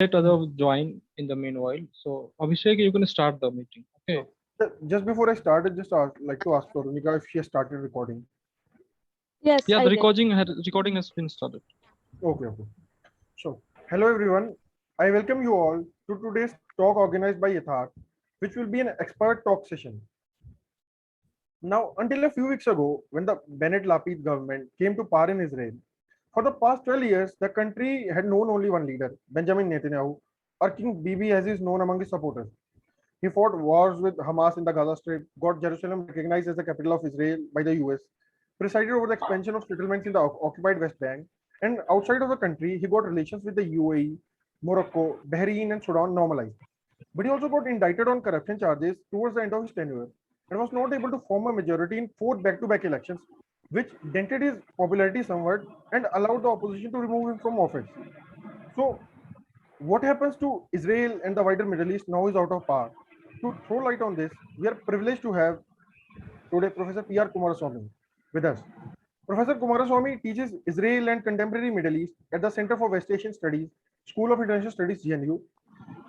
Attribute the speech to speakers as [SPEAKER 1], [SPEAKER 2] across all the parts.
[SPEAKER 1] Let other join in the meanwhile. So Abhishek, you can start the meeting. Okay.
[SPEAKER 2] So, just before I started, like to ask Veronica if she has started recording.
[SPEAKER 3] Yes,
[SPEAKER 1] Yeah,
[SPEAKER 3] I
[SPEAKER 1] the
[SPEAKER 3] did.
[SPEAKER 1] recording has been started.
[SPEAKER 2] Okay, okay. So, hello everyone. I welcome you all to today's talk organized by Yatharth, which will be an expert talk session. Now, until a few weeks ago, when the Bennett Lapid government came to power in Israel, for the past 12 years, the country had known only one leader, Benjamin Netanyahu, or King Bibi as he is known among his supporters. He fought wars with Hamas in the Gaza Strip, got Jerusalem recognized as the capital of Israel by the US, presided over the expansion of settlements in the occupied West Bank, and outside of the country, he got relations with the UAE, Morocco, Bahrain, and Sudan normalized. But he also got indicted on corruption charges towards the end of his tenure and was not able to form a majority in four back-to-back elections, which dented his popularity somewhat and allowed the opposition to remove him from office. So, what happens to Israel and the wider Middle East now is out of power. To throw light on this, we are privileged to have today Professor P.R. Kumaraswamy with us. Professor Kumaraswamy teaches Israel and contemporary Middle East at the Center for West Asian Studies, School of International Studies, GNU.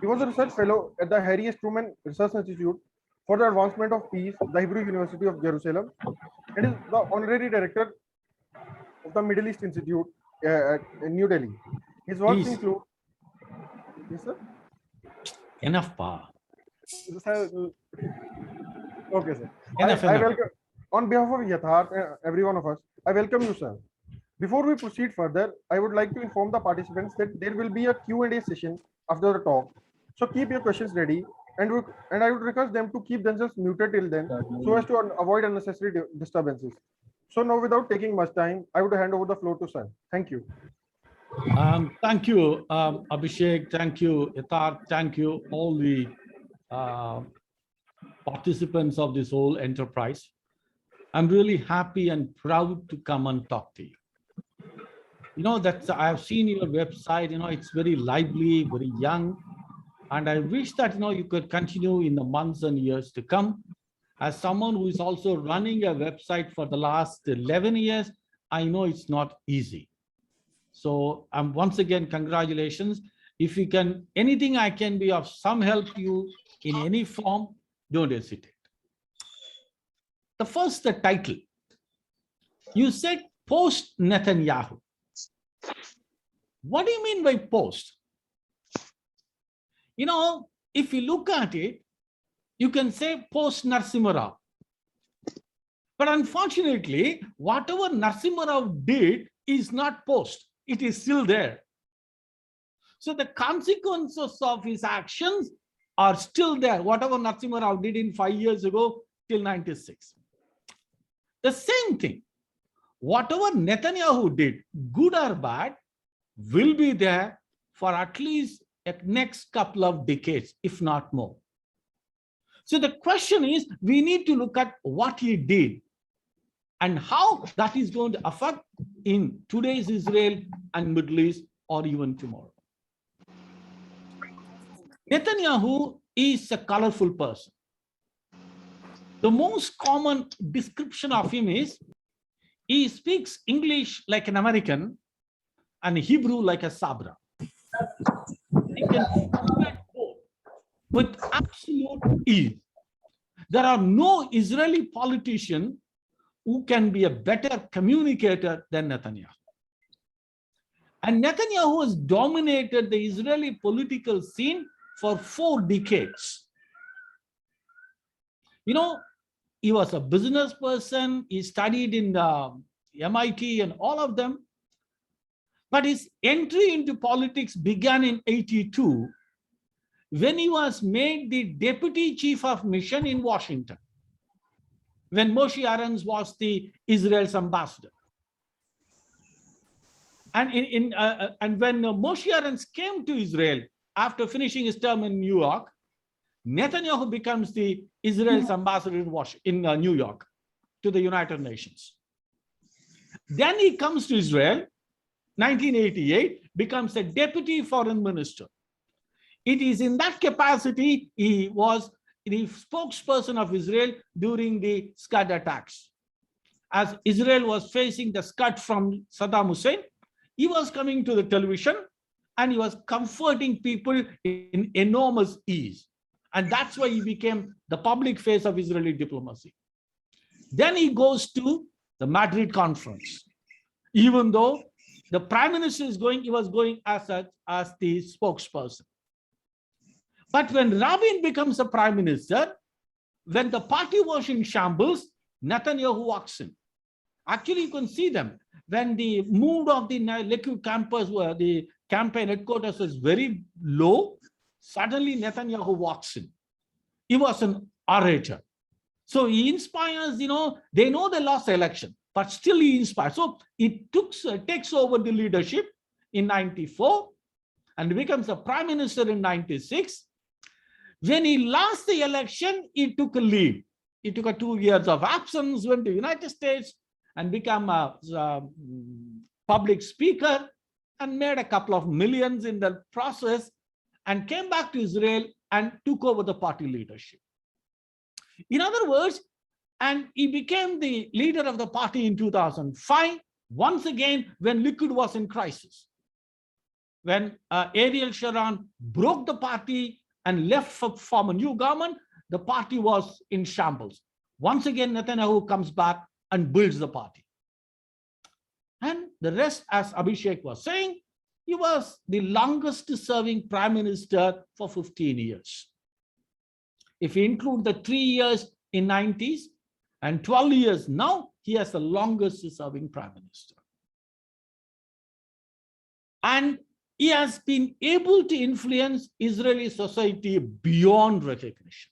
[SPEAKER 2] He was a research fellow at the Harry S. Truman Research Institute for the Advancement of Peace, the Hebrew University of Jerusalem, and is the honorary director of the Middle East Institute in New Delhi. His works
[SPEAKER 4] Please,
[SPEAKER 2] include, yes, sir.
[SPEAKER 4] enough power.
[SPEAKER 2] Sir, okay, sir.
[SPEAKER 4] Enough,
[SPEAKER 2] I
[SPEAKER 4] enough.
[SPEAKER 2] welcome, on behalf of Yatharth, every one of us, I welcome you, sir. Before we proceed further, I would like to inform the participants that there will be a Q&A session after the talk. So keep your questions ready, and I would request them to keep themselves muted till then, so as to avoid unnecessary disturbances. So now, without taking much time, I would hand over the floor to sir. Thank you.
[SPEAKER 4] Thank you, Abhishek. Thank you, Yatharth. Thank you, all the participants of this whole enterprise. I'm really happy and proud to come and talk to you. You know, that I have seen your website, it's very lively, very young. And I wish that, you could continue in the months and years to come. As someone who is also running a website for the last 11 years, I know it's not easy. So once again, congratulations. If you can, anything I can be of some help to you in any form, don't hesitate. The title, you said post Netanyahu. What do you mean by post? If you look at it, you can say post Narasimha Rao. But unfortunately, whatever Narasimha Rao did is not post. It is still there. So the consequences of his actions are still there. Whatever Narasimha Rao did in 5 years ago till 96. The same thing. Whatever Netanyahu did, good or bad, will be there for at least the next couple of decades, if not more. So the question is, we need to look at what he did and how that is going to affect in today's Israel and Middle East or even tomorrow. Netanyahu is a colorful person. The most common description of him is he speaks English like an American and Hebrew like a Sabra. He can communicate both with absolute ease. There are no Israeli politician who can be a better communicator than Netanyahu. And Netanyahu has dominated the Israeli political scene for 4 decades. He was a business person. He studied in the MIT and all of them. But his entry into politics began in 82 when he was made the deputy chief of mission in Washington, when Moshe Aarons was the Israel's ambassador. And when Moshe Aarons came to Israel after finishing his term in New York, Netanyahu becomes the Israel's ambassador in New York to the United Nations. Then he comes to Israel, 1988, becomes a deputy foreign minister. It is in that capacity he was the spokesperson of Israel during the Scud attacks. As Israel was facing the Scud from Saddam Hussein, he was coming to the television and he was comforting people in enormous ease. And that's why he became the public face of Israeli diplomacy. Then he goes to the Madrid conference. Even though the prime minister is going, he was going as the spokesperson. But when Rabin becomes the prime minister, when the party was in shambles, Netanyahu walks in. Actually, you can see them. When the mood of the Likud campus, where the campaign headquarters was very low, suddenly Netanyahu walks in. He was an orator. So he inspires, they know they lost the election, but still he inspires. So he takes over the leadership in 94 and becomes the prime minister in 96. When he lost the election, he took a leave. He took a 2 years of absence, went to the United States and became a public speaker and made a couple of millions in the process and came back to Israel and took over the party leadership. In other words, and he became the leader of the party in 2005, once again, when Likud was in crisis. When Ariel Sharon broke the party and left for form a new government, the party was in shambles. Once again, Netanyahu comes back and builds the party. And the rest, as Abhishek was saying, he was the longest serving prime minister for 15 years. If you include the 3 years in 90s and 12 years now, he has the longest serving prime minister. And he has been able to influence Israeli society beyond recognition.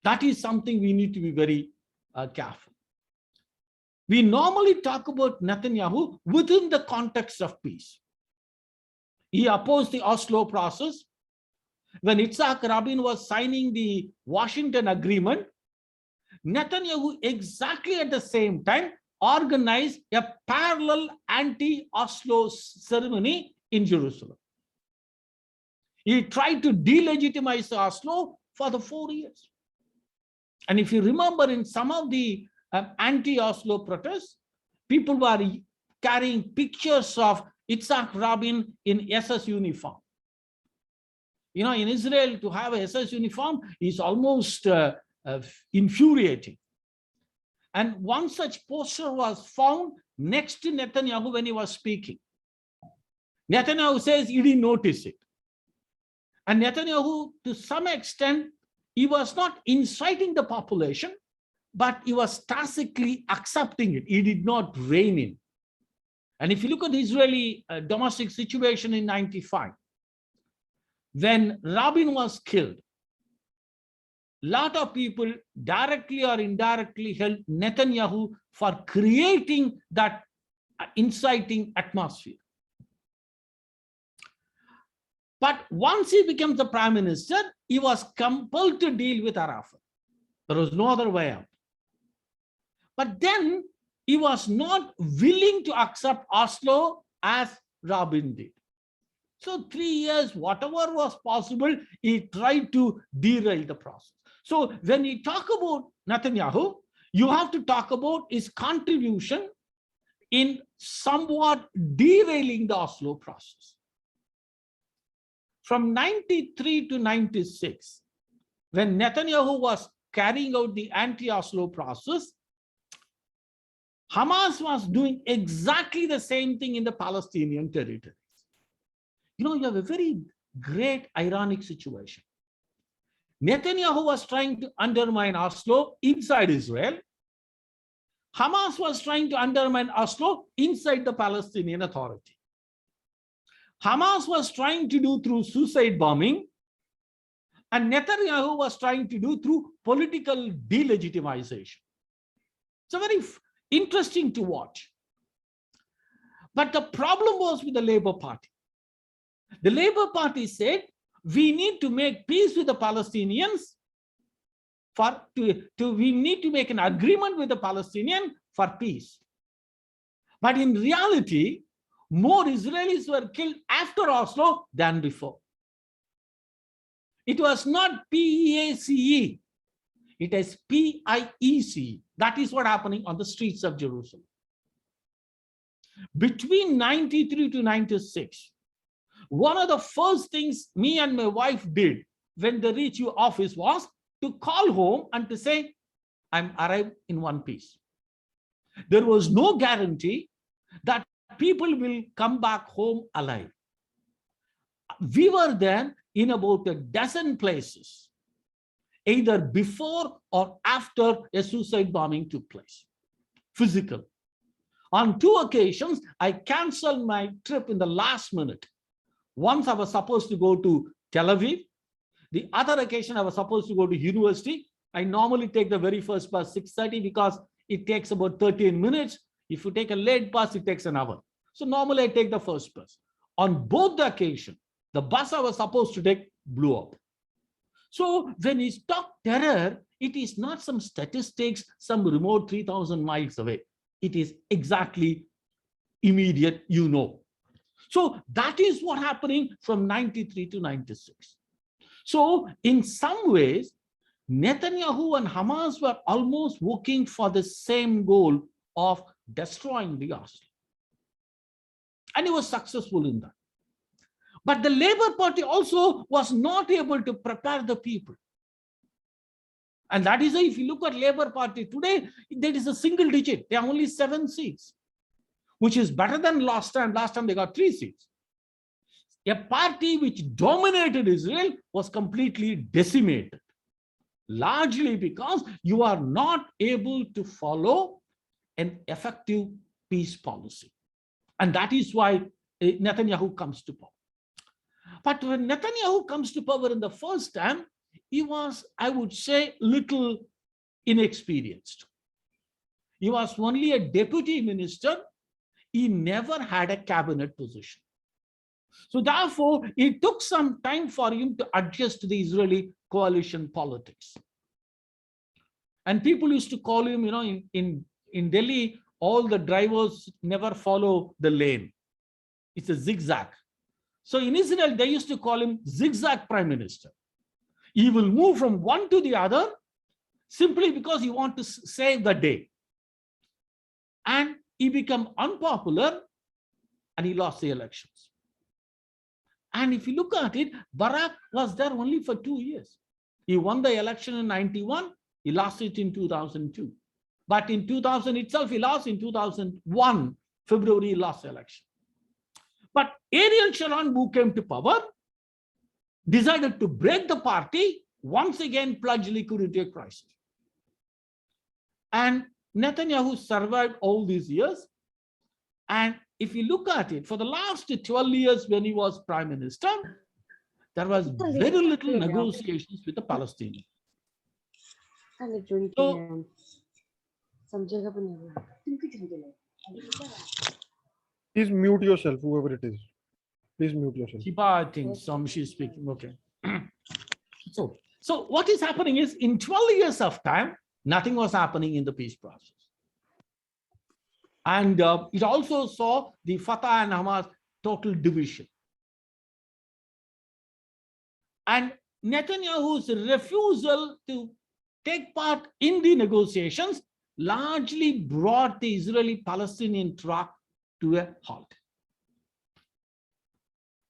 [SPEAKER 4] That is something we need to be very careful. We normally talk about Netanyahu within the context of peace. He opposed the Oslo process. When Yitzhak Rabin was signing the Washington Agreement, Netanyahu exactly at the same time organized a parallel anti-Oslo ceremony in Jerusalem. He tried to delegitimize Oslo for the 4 years. And if you remember, in some of the anti-Oslo protests, people were carrying pictures of Yitzhak Rabin in SS uniform. In Israel, to have a SS uniform is almost infuriating. And one such poster was found next to Netanyahu when he was speaking. Netanyahu says he didn't notice it. And Netanyahu, to some extent, he was not inciting the population, but he was tacitly accepting it. He did not rein in. And if you look at the Israeli domestic situation in 95, when Rabin was killed, a lot of people directly or indirectly held Netanyahu for creating that inciting atmosphere. But once he became the prime minister, he was compelled to deal with Arafat. There was no other way out. But then he was not willing to accept Oslo as Rabin did. So 3 years, whatever was possible, he tried to derail the process. So when you talk about Netanyahu, you have to talk about his contribution in somewhat derailing the Oslo process. From 93 to 96, when Netanyahu was carrying out the anti-Oslo process, Hamas was doing exactly the same thing in the Palestinian territories. You have a very great ironic situation. Netanyahu was trying to undermine Oslo inside Israel. Hamas was trying to undermine Oslo inside the Palestinian Authority. Hamas was trying to do through suicide bombing, and Netanyahu was trying to do through political delegitimization. It's very interesting to watch. But the problem was with the Labour Party. The Labour Party said, we need to make peace with the Palestinians, we need to make an agreement with the Palestinians for peace. But in reality, more Israelis were killed after Oslo than before. It was not PEACE, it is PIECE. That is what happening on the streets of Jerusalem. Between 93 to 96, one of the first things me and my wife did when they reached your office was to call home and to say, I'm arrived in one piece. There was no guarantee that people will come back home alive. We were then in about a dozen places, either before or after a suicide bombing took place, physical. On 2 occasions, I canceled my trip in the last minute. Once I was supposed to go to Tel Aviv. The other occasion, I was supposed to go to university. I normally take the very first bus, 6:30, because it takes about 13 minutes. If you take a late bus, it takes an hour. So normally I take the first bus. On both the occasions, the bus I was supposed to take blew up. So when we talk terror, it is not some statistics, some remote 3,000 miles away. It is exactly immediate, you know. So that is what happening from 93 to 96. So in some ways, Netanyahu and Hamas were almost working for the same goal of destroying the Oslo. And he was successful in that. But the Labour Party also was not able to prepare the people. And that is why if you look at Labour Party today, there is a single digit. There are only 7 seats, which is better than last time. Last time they got 3 seats. A party which dominated Israel was completely decimated, largely because you are not able to follow an effective peace policy. And that is why Netanyahu comes to power. But when Netanyahu comes to power in the first time, he was, I would say, little inexperienced. He was only a deputy minister. He never had a cabinet position. So therefore, it took some time for him to adjust to the Israeli coalition politics. And people used to call him, in Delhi, all the drivers never follow the lane. It's a zigzag. So in Israel, they used to call him zigzag prime minister. He will move from one to the other simply because he wants to save the day. And he became unpopular and he lost the elections. And if you look at it, Barak was there only for 2 years. He won the election in 91, he lost it in 2002. But in 2000 itself, he lost. In 2001, February, he lost the election. But Ariel Sharon, who came to power, decided to break the party, once again plunged Likud into a crisis. And Netanyahu survived all these years. And if you look at it, for the last 12 years when he was prime minister, there was very little negotiations with the Palestinians. So,
[SPEAKER 2] Please mute yourself, whoever it is. Please mute yourself.
[SPEAKER 4] Shiba, I think she's speaking. Okay. So what is happening is, in 12 years of time, nothing was happening in the peace process. And it also saw the Fatah and Hamas total division. And Netanyahu's refusal to take part in the negotiations largely brought the Israeli-Palestinian talk to a halt.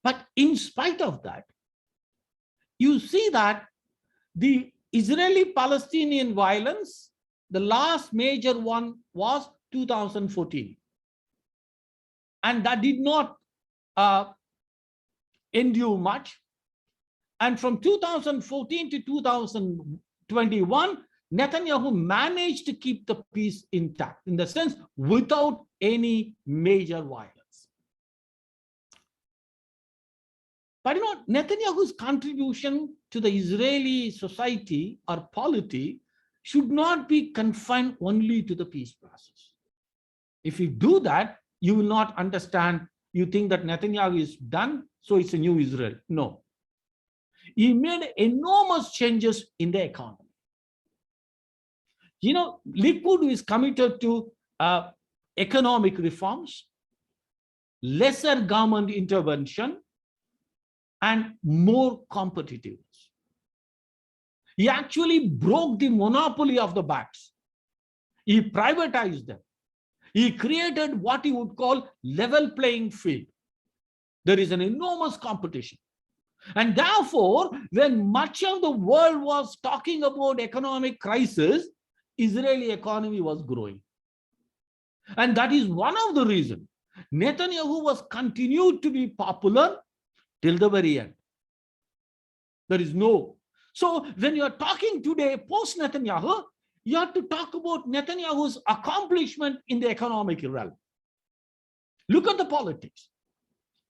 [SPEAKER 4] But in spite of that, you see that the Israeli-Palestinian violence, the last major one was 2014. And that did not endure much. And from 2014 to 2021, Netanyahu managed to keep the peace intact, in the sense without any major violence. But Netanyahu's contribution to the Israeli society or polity should not be confined only to the peace process. If you do that, you will not understand. You think that Netanyahu is done, so it's a new Israel. No. He made enormous changes in the economy. Likud is committed to economic reforms, lesser government intervention, and more competitiveness. He actually broke the monopoly of the banks. He privatized them. He created what he would call level playing field. There is an enormous competition. And therefore, when much of the world was talking about economic crisis, Israeli economy was growing. And that is one of the reasons Netanyahu was continued to be popular till the very end. There is no. So when you are talking today post Netanyahu, you have to talk about Netanyahu's accomplishment in the economic realm. Look at the politics.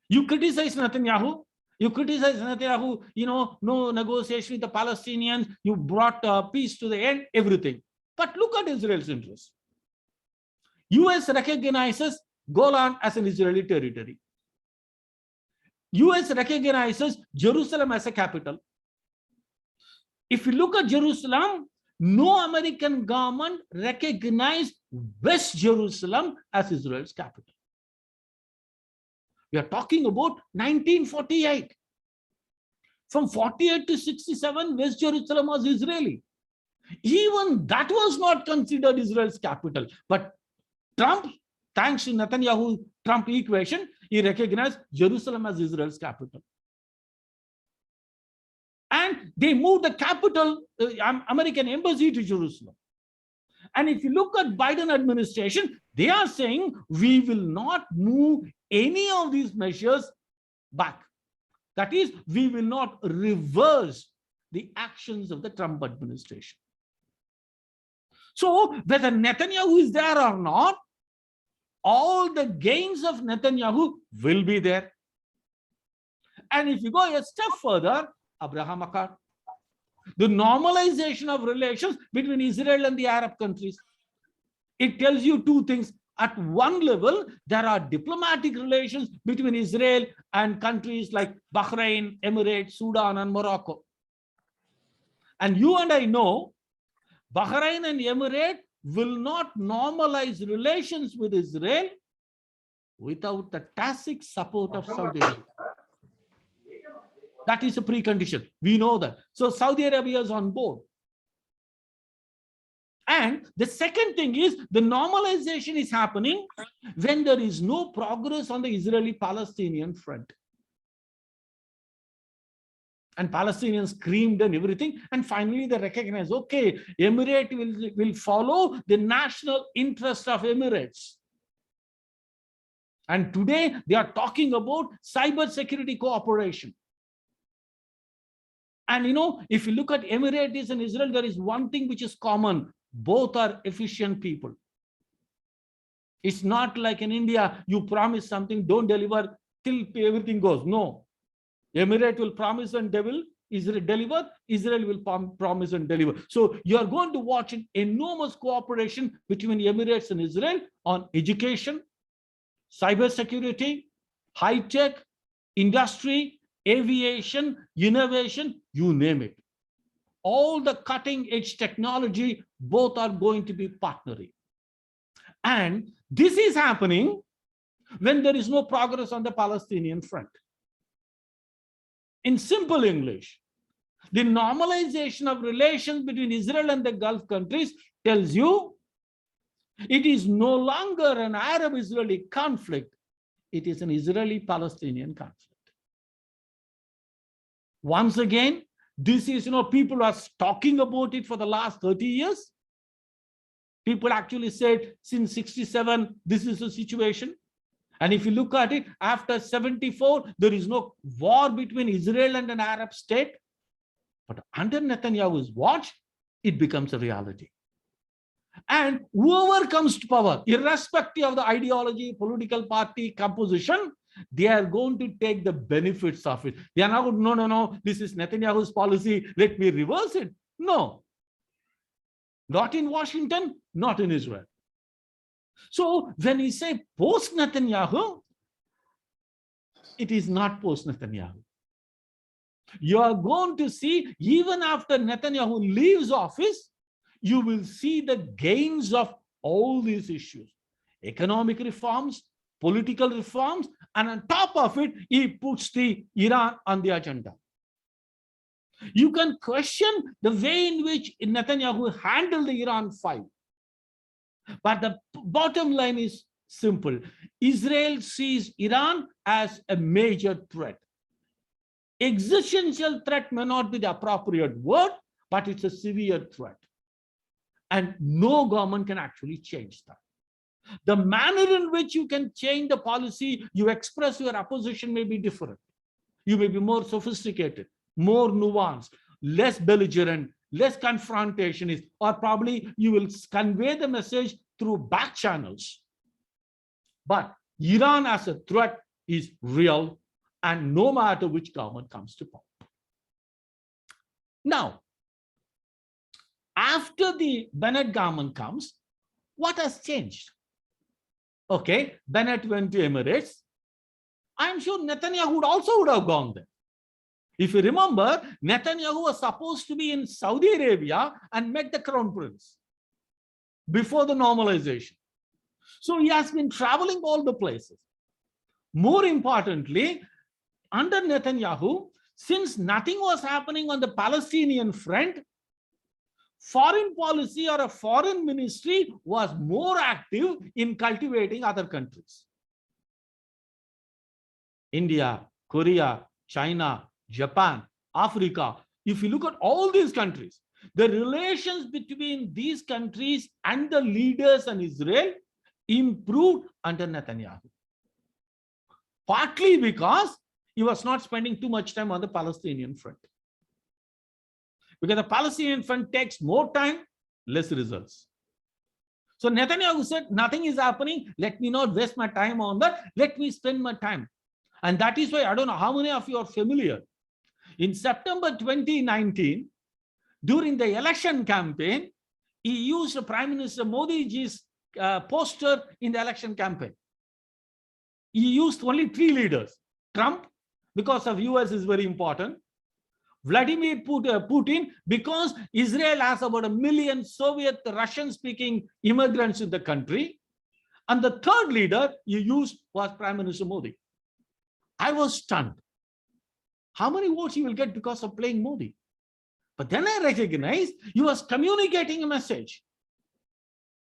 [SPEAKER 4] You criticize Netanyahu. No negotiation with the Palestinians. You brought peace to the end, everything. But look at Israel's interest. US recognizes Golan as an Israeli territory. US recognizes Jerusalem as a capital. If you look at Jerusalem, no American government recognized West Jerusalem as Israel's capital. We are talking about 1948. From 48 to 67, West Jerusalem was Israeli. Even that was not considered Israel's capital. But Trump, thanks to Netanyahu-Trump equation, he recognized Jerusalem as Israel's capital. And they moved the capital, American embassy, to Jerusalem. And if you look at Biden administration, they are saying we will not move any of these measures back. That is, we will not reverse the actions of the Trump administration. So whether Netanyahu is there or not, all the gains of Netanyahu will be there. And if you go a step further, Abraham Accord, the normalization of relations between Israel and the Arab countries. It tells you two things. At one level, there are diplomatic relations between Israel and countries like Bahrain, Emirates, Sudan, and Morocco. And you and I know Bahrain and Emirates will not normalize relations with Israel without the tacit support of Saudi Arabia. That is a precondition. We know that. So Saudi Arabia is on board. And the second thing is the normalization is happening when there is no progress on the Israeli-Palestinian front. And Palestinians screamed and everything. And finally, they recognize, okay, Emirates will follow the national interest of Emirates. And today, they are talking about cyber security cooperation. And if you look at Emirates and Israel, there is one thing which is common. Both are efficient people. It's not like in India, you promise something, don't deliver till everything goes. No. Emirates will promise and deliver. Israel will promise and deliver. So you are going to watch an enormous cooperation between Emirates and Israel on education, cybersecurity, high-tech, industry, aviation, innovation, you name it. All the cutting edge technology, both are going to be partnering. And this is happening when there is no progress on the Palestinian front. In simple English, the normalization of relations between Israel and the Gulf countries tells you it is no longer an Arab-Israeli conflict. It is an Israeli-Palestinian conflict. Once again, this is, people are talking about it for the last 30 years. People actually said since 67, this is the situation. And if you look at it, after 74, there is no war between Israel and an Arab state. But under Netanyahu's watch, it becomes a reality. And whoever comes to power, irrespective of the ideology, political party composition, they are going to take the benefits of it. They are not, no, this is Netanyahu's policy, let me reverse it. No. Not in Washington, not in Israel. So when we say post-Netanyahu, it is not post-Netanyahu. You are going to see, even after Netanyahu leaves office, you will see the gains of all these issues. Economic reforms, political reforms, and on top of it, he puts the Iran on the agenda. You can question the way in which Netanyahu handled the Iran fight. But the bottom line is Simple. Israel sees Iran as a major threat. Existential threat may not be the appropriate word, but it's a severe threat. And no government can actually change that. The manner in which you can change the policy, you express your opposition may be different. You may be more sophisticated, more nuanced, less belligerent, less confrontationist, or probably you will convey the message through back channels. But Iran as a threat is real, and no matter which government comes to power. Now, after the Bennett government comes, what has changed? Okay, Bennett went to Emirates. I'm sure Netanyahu would have gone there. If you remember, Netanyahu was supposed to be in Saudi Arabia and met the crown prince before the normalization. So he has been traveling all the places. More importantly, under Netanyahu, since nothing was happening on the Palestinian front, foreign policy or a foreign ministry was more active in cultivating other countries. India, Korea, China, Japan, Africa. If you look at all these countries, the relations between these countries and the leaders and Israel improved under Netanyahu. Partly because he was not spending too much time on the Palestinian front. Because the Palestinian front takes more time, less results. So Netanyahu said, nothing is happening. Let me not waste my time on that. Let me spend my time. And that is why, I don't know how many of you are familiar. In September 2019, during the election campaign, he used Prime Minister Modi's poster in the election campaign. He used only 3 leaders. Trump, because of US is very important. Vladimir Putin, because Israel has about 1 million Soviet Russian-speaking immigrants in the country. And the third leader he used was Prime Minister Modi. I was stunned. How many votes he will get because of playing Modi? But then I recognized he was communicating a message.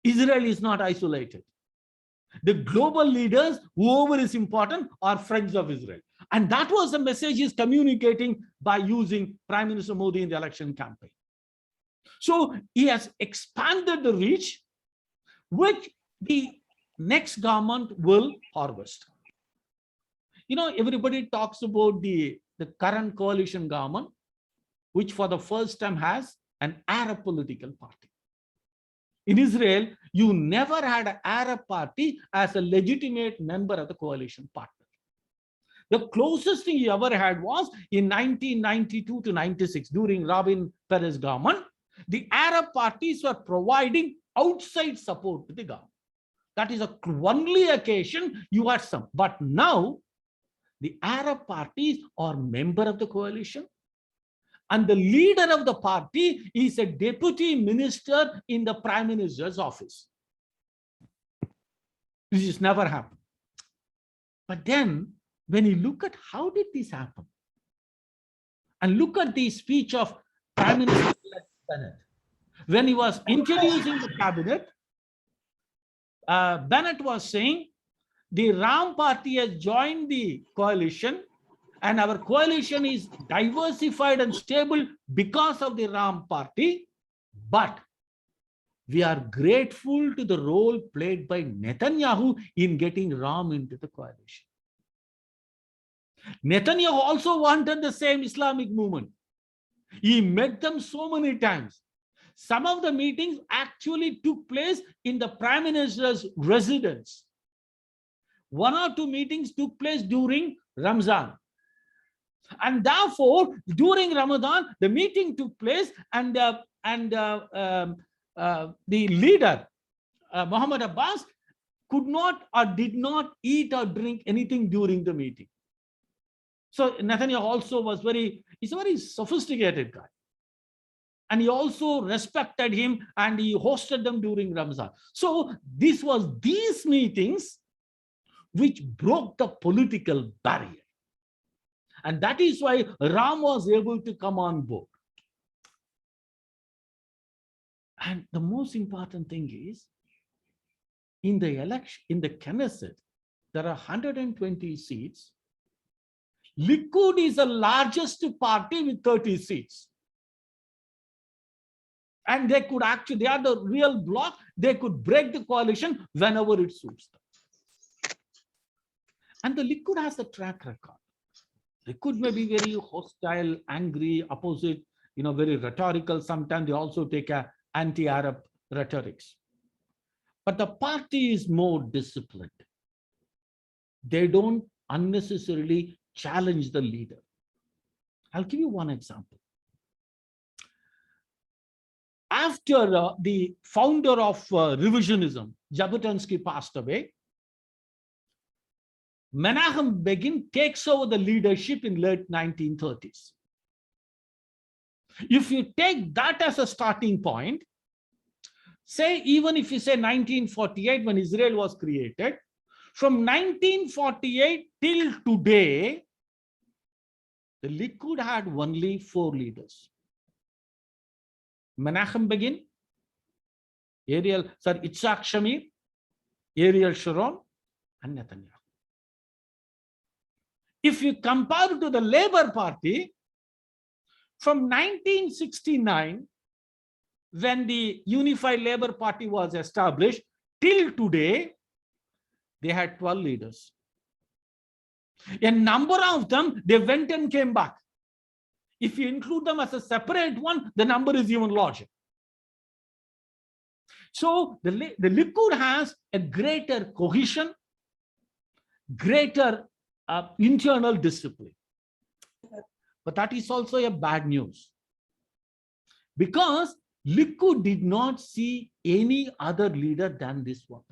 [SPEAKER 4] Israel is not isolated. The global leaders, whoever is important, are friends of Israel. And that was the message he's communicating by using Prime Minister Modi in the election campaign. So he has expanded the reach, which the next government will harvest. You know, everybody talks about the current coalition government, which for the first time has an Arab political party. In Israel, you never had an Arab party as a legitimate member of the coalition partner. The closest thing you ever had was in 1992 to 96, during Rabin Peres government, the Arab parties were providing outside support to the government. That is the only occasion you had some. But now, the Arab parties are member of the coalition, and the leader of the party is a deputy minister in the prime minister's office. This has never happened. But then, when you look at how did this happen, and look at the speech of Prime Minister Bennett, when he was introducing the cabinet, Bennett was saying, the Ram party has joined the coalition, and our coalition is diversified and stable because of the Ram party, but we are grateful to the role played by Netanyahu in getting Ram into the coalition. Netanyahu also wanted the same Islamic movement. He met them so many times. Some of the meetings actually took place in the Prime Minister's residence. 1 or 2 meetings took place during Ramzan. And therefore, during Ramadan, the meeting took place, and the leader, Muhammad Abbas, could not or did not eat or drink anything during the meeting. So Netanyahu also was he's a very sophisticated guy. And he also respected him, and he hosted them during Ramzan. So this was these meetings which broke the political barrier. And that is why Ram was able to come on board. And the most important thing is, in the election, in the Knesset, there are 120 seats. Likud is the largest party with 30 seats. And they could actually, they are the real bloc. They could break the coalition whenever it suits them. And the Likud has a track record. Likud may be very hostile, angry, opposite, very rhetorical. Sometimes they also take a anti-Arab rhetorics. But the party is more disciplined. They don't unnecessarily challenge the leader. I'll give you one example. After the founder of revisionism, Jabotinsky, passed away, Menachem Begin takes over the leadership in late 1930s. If you take that as a starting point, say, even if you say 1948 when Israel was created, from 1948 till today, the Likud had only 4 leaders. Menachem Begin, Yitzhak Shamir, Ariel Sharon, and Netanyahu. If you compare to the Labour Party, from 1969, when the Unified Labour Party was established, till today, they had 12 leaders. A number of them, they went and came back. If you include them as a separate one, the number is even larger. So the Likud has a greater cohesion, greater internal discipline. But that is also a bad news. Because Likud did not see any other leader than this one.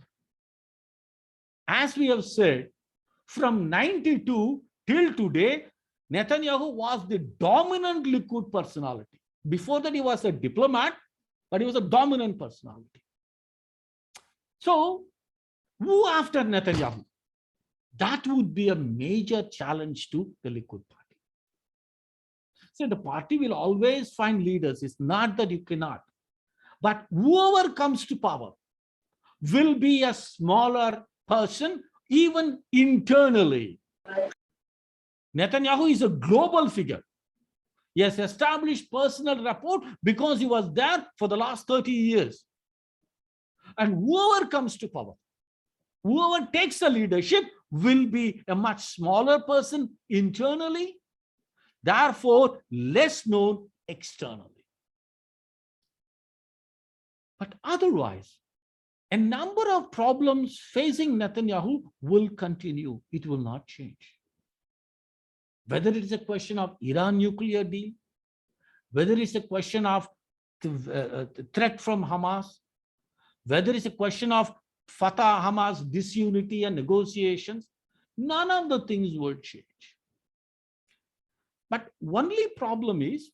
[SPEAKER 4] As we have said, from 92 till today, Netanyahu was the dominant Likud personality. Before that, he was a diplomat, but he was a dominant personality. So, who after Netanyahu? That would be a major challenge to the Likud party. So the party will always find leaders. It's not that you cannot. But whoever comes to power will be a smaller person, even internally. Netanyahu is a global figure. He has established personal rapport because he was there for the last 30 years. And whoever comes to power, whoever takes the leadership will be a much smaller person internally, therefore less known externally. But otherwise, a number of problems facing Netanyahu will continue. It will not change. Whether it is a question of Iran nuclear deal, whether it's a question of the threat from Hamas, whether it's a question of Fatah-Hamas disunity and negotiations, none of the things will change. But only problem is,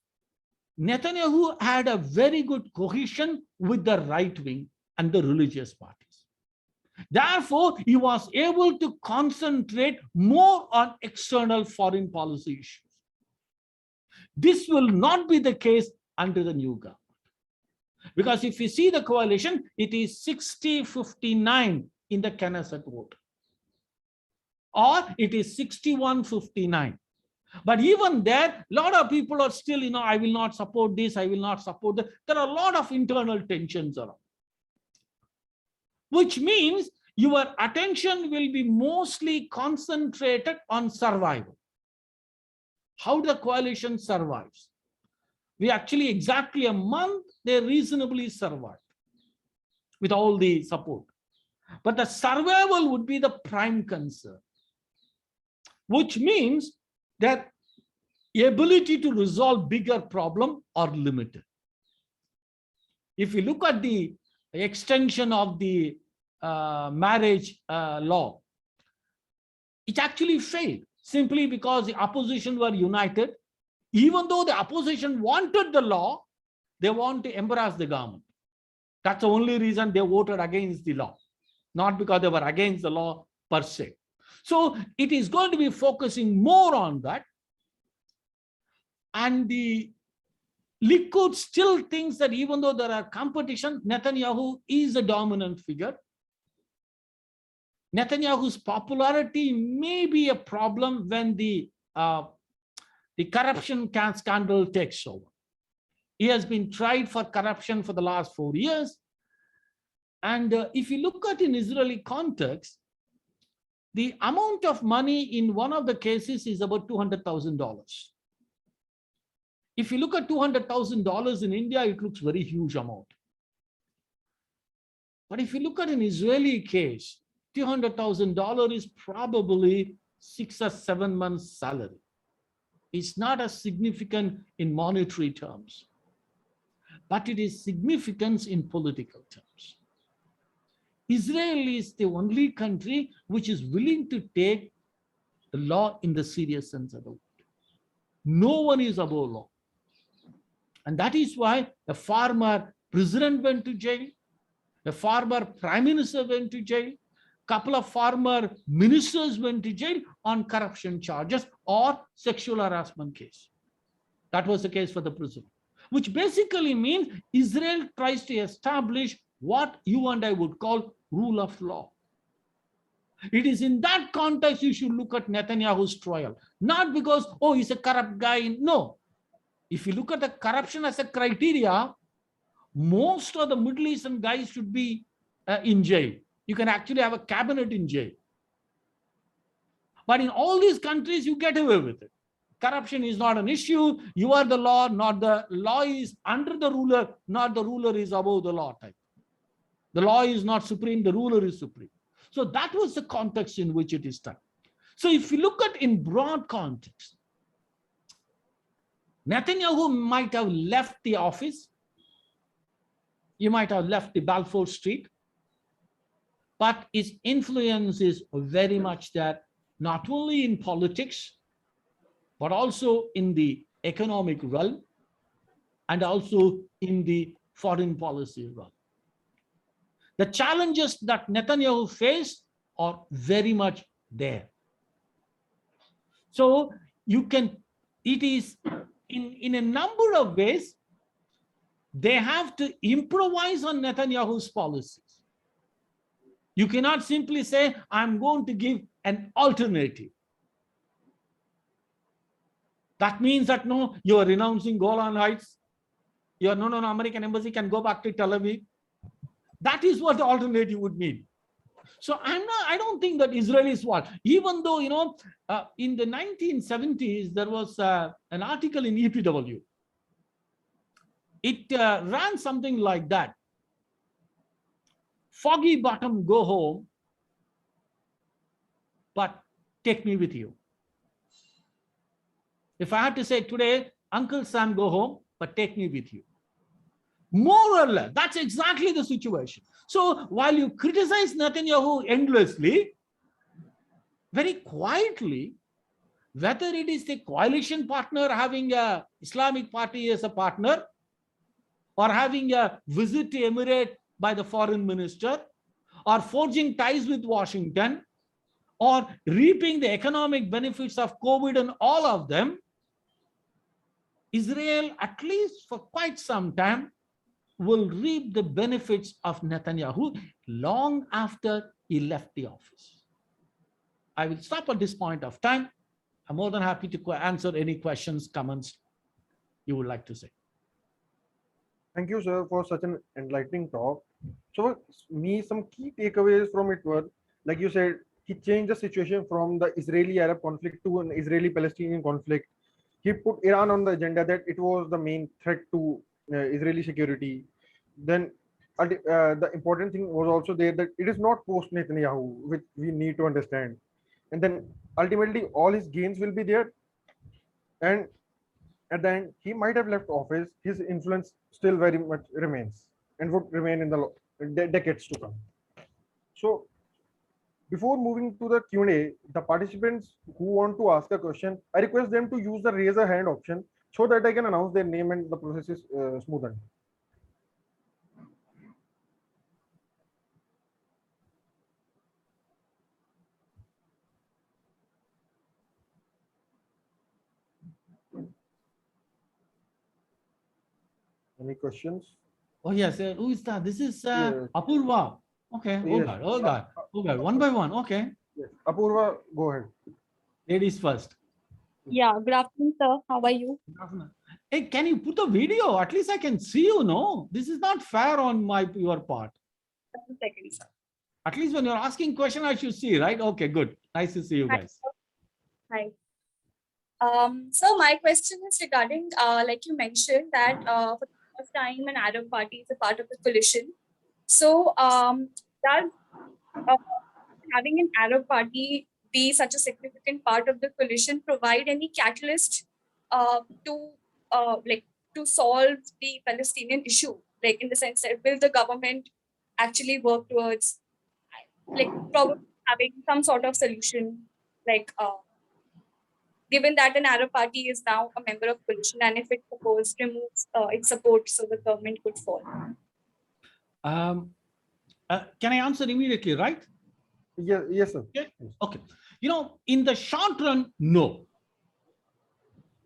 [SPEAKER 4] Netanyahu had a very good cohesion with the right wing and the religious parties. Therefore, he was able to concentrate more on external foreign policy issues. This will not be the case under the new government. Because if you see the coalition, it is 60-59 in the Knesset vote. Or it is 61-59. But even there, a lot of people are still, I will not support this, I will not support that. There are a lot of internal tensions around. Which means your attention will be mostly concentrated on survival. How the coalition survives. We actually exactly a month, they reasonably survived with all the support. But the survival would be the prime concern. Which means that ability to resolve bigger problem are limited. If you look at the extension of the marriage law, it actually failed simply because the opposition were united. Even though the opposition wanted the law, they want to embrace the government. That's the only reason they voted against the law, not because they were against the law per se. So it is going to be focusing more on that. And the Likud still thinks that even though there are competition, Netanyahu is a dominant figure. Netanyahu's popularity may be a problem when the corruption scandal takes over. He has been tried for corruption for the last 4 years. And if you look at in Israeli context, the amount of money in one of the cases is about $200,000. If you look at $200,000 in India, it looks very huge amount. But if you look at an Israeli case, $200,000 is probably 6 or 7 months' salary. It's not as significant in monetary terms, but it is significant in political terms. Israel is the only country which is willing to take the law in the serious sense of the word. No one is above law. And that is why a former president went to jail, a former prime minister went to jail, couple of former ministers went to jail on corruption charges or sexual harassment case. That was the case for the president, which basically means Israel tries to establish what you and I would call rule of law. It is in that context you should look at Netanyahu's trial, not because, oh, he's a corrupt guy. No. If you look at the corruption as a criteria, most of the Middle Eastern guys should be in jail. You can actually have a cabinet in jail. But in all these countries, you get away with it. Corruption is not an issue. You are the law, not the law is under the ruler, not the ruler is above the law type. The law is not supreme, the ruler is supreme. So that was the context in which it is done. So if you look at in broad context, Netanyahu might have left the office. You might have left the Balfour Street. But his influence is very much there, not only in politics, but also in the economic realm and also in the foreign policy realm. The challenges that Netanyahu faced are very much there. So you can, it is in a number of ways, they have to improvise on Netanyahu's policies. You cannot simply say, I'm going to give an alternative. That means that no, you are renouncing Golan Heights. You are no, American embassy can go back to Tel Aviv. That is what the alternative would mean. So I don't think that Israel is what, even though, in the 1970s, there was an article in EPW. It ran something like that. Foggy bottom, go home, but take me with you. If I had to say today, Uncle Sam, go home, but take me with you. More or less, that's exactly the situation. So while you criticize Netanyahu endlessly, very quietly, whether it is the coalition partner having a Islamic party as a partner, or having a visit to Emirate by the foreign minister, or forging ties with Washington, or reaping the economic benefits of COVID and all of them, Israel, at least for quite some time, will reap the benefits of Netanyahu long after he left the office. I will stop at this point of time. I'm more than happy to answer any questions, comments you would like to say.
[SPEAKER 2] Thank you, sir, for such an enlightening talk. So, me, some key takeaways from it were, like you said, he changed the situation from the Israeli-Arab conflict to an Israeli-Palestinian conflict. He put Iran on the agenda that it was the main threat to Israeli security. Then the important thing was also there that it is not post-Netanyahu, which we need to understand. And then ultimately all his gains will be there. And at the end, he might have left office. His influence still very much remains and would remain in the decades to come. So before moving to the Q&A, the participants who want to ask a question, I request them to use the raise a hand option so that I can announce their name and the process is smoothened. Any questions?
[SPEAKER 4] Oh yes, who is that? This is
[SPEAKER 2] Yes.
[SPEAKER 4] Apurva. Okay. Oh
[SPEAKER 2] Yes.
[SPEAKER 4] God. Oh God. Oh God. One by one. Okay.
[SPEAKER 2] Yes. Apurva, go ahead.
[SPEAKER 4] Ladies first.
[SPEAKER 3] Yeah, good afternoon, sir. How are you?
[SPEAKER 4] Hey, can you put the video? At least I can see you. No, this is not fair on your part.
[SPEAKER 3] Just a second, sir.
[SPEAKER 4] At least when you're asking question, I should see, right? Okay, good. Nice to see you
[SPEAKER 3] Hi,
[SPEAKER 4] guys.
[SPEAKER 3] sir. Hi. So my question is regarding, like you mentioned, that for the first time an Arab party is a part of the coalition. So does having an Arab party be such a significant part of the coalition provide any catalyst to like to solve the Palestinian issue? Like in the sense that will the government actually work towards like probably having some sort of solution, like given that an Arab party is now a member of coalition, and if it suppose removes its support, so the government could fall.
[SPEAKER 4] Can I answer immediately, right?
[SPEAKER 2] Yes, yes, sir.
[SPEAKER 4] Okay. Okay. You know, in the short run, no.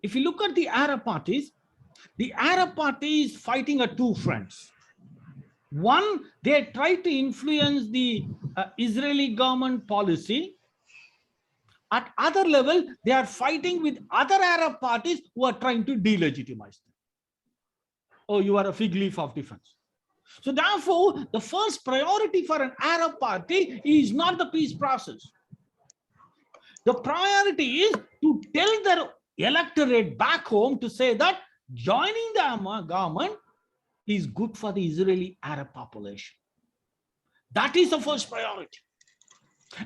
[SPEAKER 4] If you look at the Arab party is fighting at two fronts. One, they try to influence the Israeli government policy. At other level, they are fighting with other Arab parties who are trying to delegitimize them. Oh, you are a fig leaf of defense. So therefore, the first priority for an Arab party is not the peace process. The priority is to tell their electorate back home to say that joining the government is good for the Israeli Arab population. That is the first priority.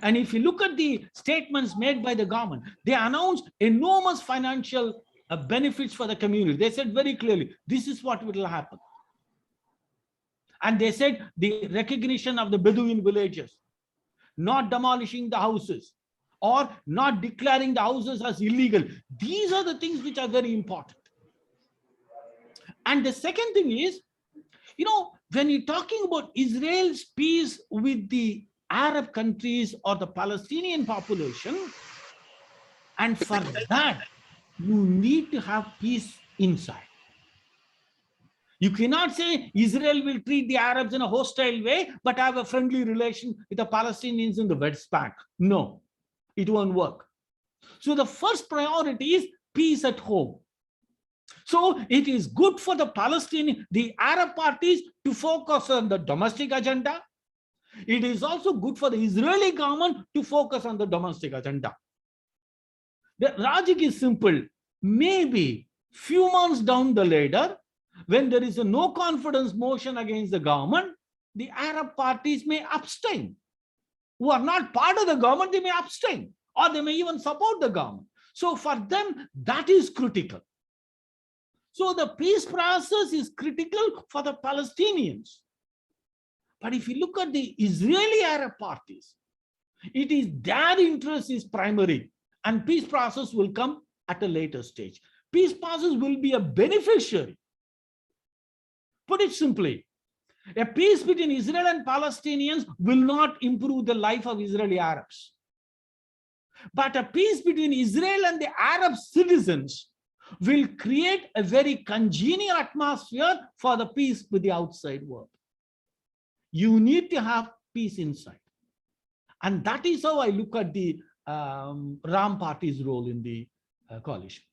[SPEAKER 4] And if you look at the statements made by the government, they announced enormous financial benefits for the community. They said very clearly, this is what will happen. And they said the recognition of the Bedouin villages, not demolishing the houses, or not declaring the houses as illegal. These are the things which are very important. And the second thing is, you know, when you're talking about Israel's peace with the Arab countries or the Palestinian population, and for that, you need to have peace inside. You cannot say Israel will treat the Arabs in a hostile way, but have a friendly relation with the Palestinians in the West Bank. No, it won't work. So the first priority is peace at home. So it is good for the Arab parties to focus on the domestic agenda. It is also good for the Israeli government to focus on the domestic agenda. The logic is simple. Maybe few months down the ladder, when there is a no confidence motion against the government, the Arab parties may abstain. Who are not part of the government, they may abstain, or they may even support the government. So for them, that is critical. So the peace process is critical for the Palestinians. But if you look at the Israeli Arab parties, it is their interest is primary, and peace process will come at a later stage. Peace process will be a beneficiary. Put it simply, a peace between Israel and Palestinians will not improve the life of Israeli Arabs. But a peace between Israel and the Arab citizens will create a very congenial atmosphere for the peace with the outside world. You need to have peace inside. And that is how I look at the Ram party's role in the coalition.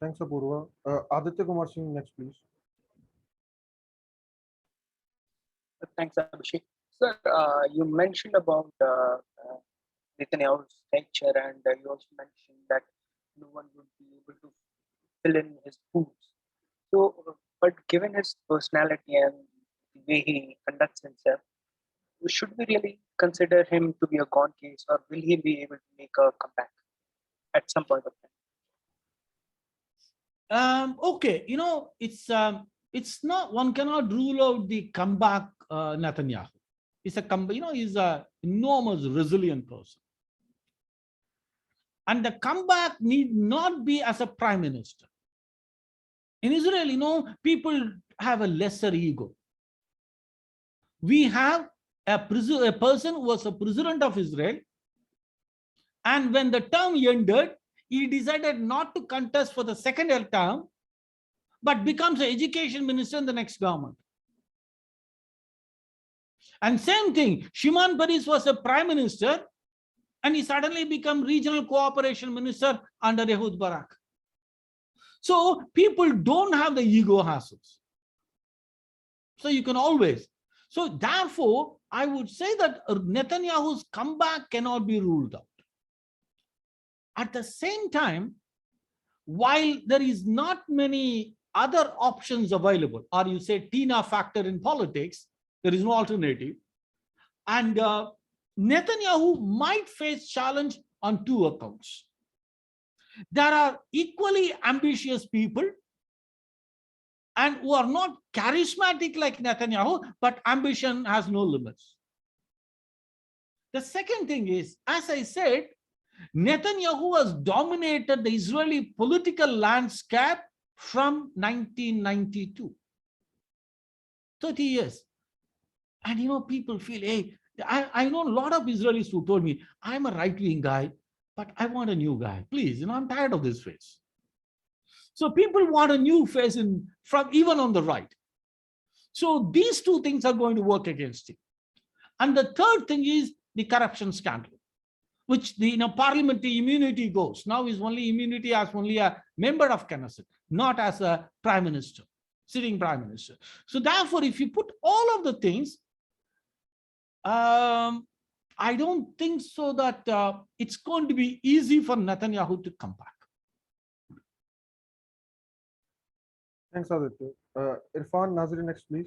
[SPEAKER 2] Thanks, Apurva. Aditya Kumar Singh, next, please.
[SPEAKER 5] Thanks, Abhishek. Sir, you mentioned about Netanyahu's lecture, and you also mentioned that no one would be able to fill in his boots. So, but given his personality and the way he conducts himself, should we really consider him to be a gone case, or will he be able to make a comeback at some point of time?
[SPEAKER 4] Okay, you know, it's not, one cannot rule out the comeback Netanyahu. He's an enormous resilient person. And the comeback need not be as a prime minister. In Israel, you know, people have a lesser ego. We have a person who was a president of Israel, and when the term ended, he decided not to contest for the second term, but becomes an education minister in the next government. And same thing, Shimon Peres was a prime minister and he suddenly became regional cooperation minister under Ehud Barak. So people don't have the ego hassles. So you can always. So therefore, I would say that Netanyahu's comeback cannot be ruled out. At the same time, while there is not many other options available, or you say Tina factor in politics, there is no alternative. And Netanyahu might face challenge on two accounts. There are equally ambitious people and who are not charismatic like Netanyahu, but ambition has no limits. The second thing is, as I said, Netanyahu has dominated the Israeli political landscape from 1992. 30 years. And people feel, hey, I know a lot of Israelis who told me, I'm a right-wing guy, but I want a new guy. Please, I'm tired of this face. So people want a new face from even on the right. So these two things are going to work against him. And the third thing is the corruption scandal, which the parliamentary immunity goes. Now is only immunity as only a member of Knesset, not as a prime minister, sitting prime minister. So therefore, if you put all of the things, I don't think so that it's going to be easy for Netanyahu to come back.
[SPEAKER 2] Thanks, Aditya. Irfan Nazari next, please.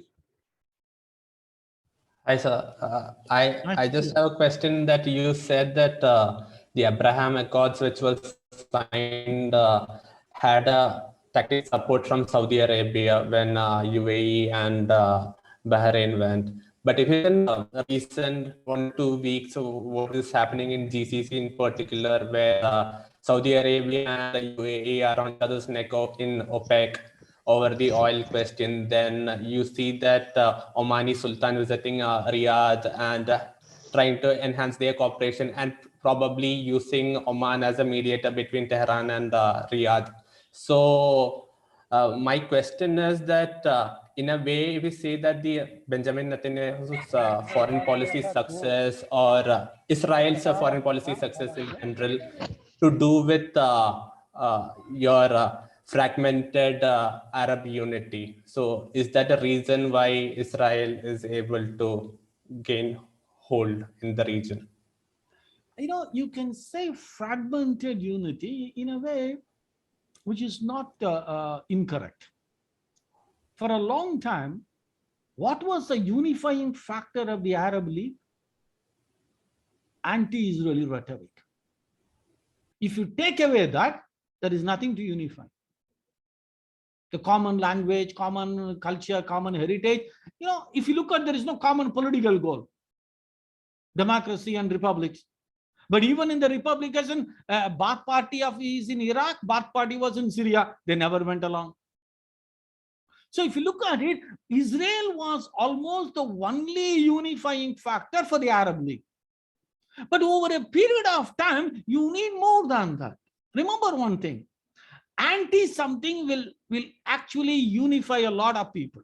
[SPEAKER 6] Hi, sir. I just have a question that you said that the Abraham Accords, which was signed, had a tactical support from Saudi Arabia when UAE and Bahrain went. But if in recent 1 or 2 weeks, so what is happening in GCC in particular, where Saudi Arabia and the UAE are on each other's neck in OPEC over the oil question, then you see that Omani Sultan visiting Riyadh and trying to enhance their cooperation and probably using Oman as a mediator between Tehran and Riyadh. So my question is that in a way, if we say that the Benjamin Netanyahu's foreign policy success or Israel's foreign policy success in general to do with your fragmented Arab unity. So is that a reason why Israel is able to gain hold in the region?
[SPEAKER 4] You can say fragmented unity in a way which is not incorrect. For a long time, what was the unifying factor of the Arab League? Anti-Israeli rhetoric. If you take away that, there is nothing to unify. The common language, common culture, common heritage. If you look at, there is no common political goal. Democracy and republics. But even in the Republican, Baath Party is in Iraq, Baath Party was in Syria. They never went along. So if you look at it, Israel was almost the only unifying factor for the Arab League. But over a period of time, you need more than that. Remember one thing, anti-something will actually unify a lot of people.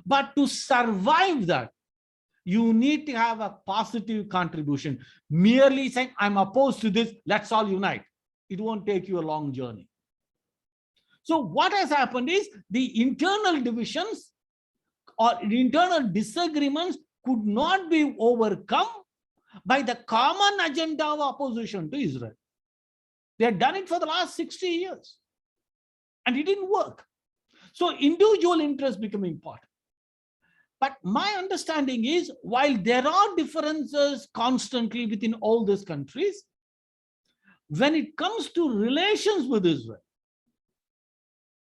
[SPEAKER 4] But to survive that, you need to have a positive contribution. Merely saying, I'm opposed to this, let's all unite. It won't take you a long journey. So what has happened is the internal divisions or internal disagreements could not be overcome by the common agenda of opposition to Israel. They had done it for the last 60 years and it didn't work. So individual interests become important. But my understanding is, while there are differences constantly within all these countries, when it comes to relations with Israel,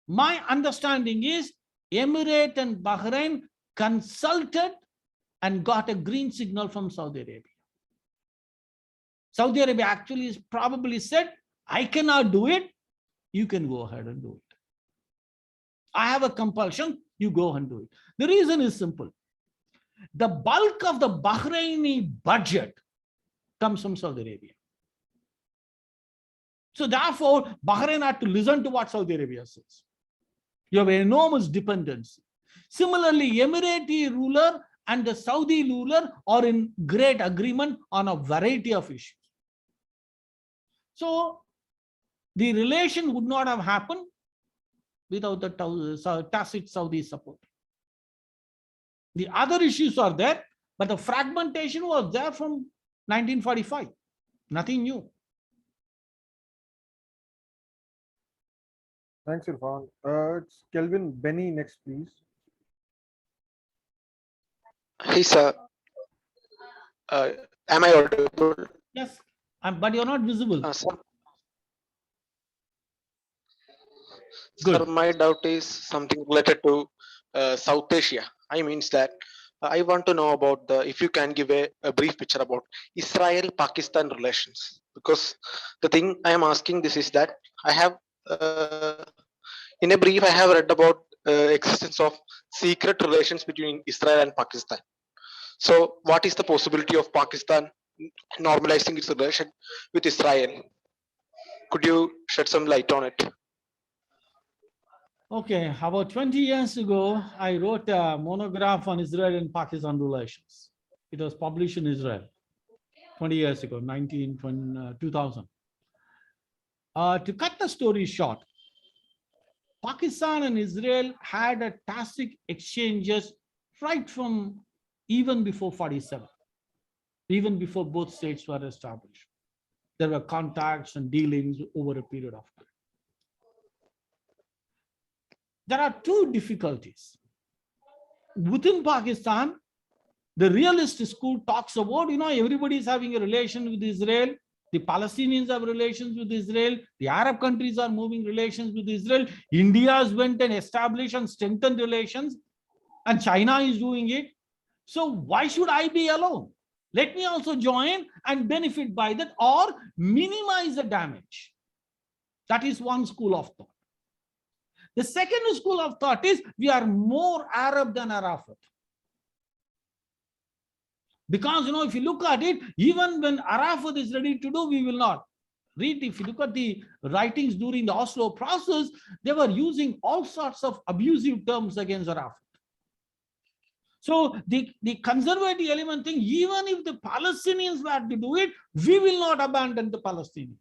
[SPEAKER 4] my understanding is Emirate and Bahrain consulted and got a green signal from Saudi Arabia. Saudi Arabia actually is probably said, I cannot do it, you can go ahead and do it. I have a compulsion, you go and do it. The reason is simple. The bulk of the Bahraini budget comes from Saudi Arabia. So therefore, Bahrain had to listen to what Saudi Arabia says. You have enormous dependency. Similarly, Emirati ruler and the Saudi ruler are in great agreement on a variety of issues. So the relation would not have happened without the tacit Saudi support. The other issues are there, but the fragmentation was there from 1945. Nothing new.
[SPEAKER 2] Thanks, Irfan. It's Kelvin Benny next, please.
[SPEAKER 7] Hey, sir. Am I audible?
[SPEAKER 4] Yes, but you're not visible.
[SPEAKER 7] Sir,
[SPEAKER 4] Good.
[SPEAKER 7] sir, my doubt is something related to South Asia. I means that I want to know about if you can give a brief picture about Israel-Pakistan relations. Because the thing I am asking this is that I have, in a brief, I have read about existence of secret relations between Israel and Pakistan. So what is the possibility of Pakistan normalizing its relation with Israel? Could you shed some light on it?
[SPEAKER 4] Okay, about 20 years ago, I wrote a monograph on Israel and Pakistan relations. It was published in Israel 20 years ago, 2000. To cut the story short, Pakistan and Israel had a tacit exchanges right from even before 47, even before both states were established. There were contacts and dealings over a period of time. There are two difficulties. Within Pakistan, the realist school talks about, everybody is having a relation with Israel. The Palestinians have relations with Israel. The Arab countries are moving relations with Israel. India has went and established and strengthened relations, and China is doing it. So why should I be alone? Let me also join and benefit by that, or minimize the damage. That is one school of thought. The second school of thought is we are more Arab than Arafat. Because, if you look at it, even when Arafat is ready to do, we will not. Read, if you look at the writings during the Oslo process, they were using all sorts of abusive terms against Arafat. So the conservative element thing, even if the Palestinians were to do it, we will not abandon the Palestinians.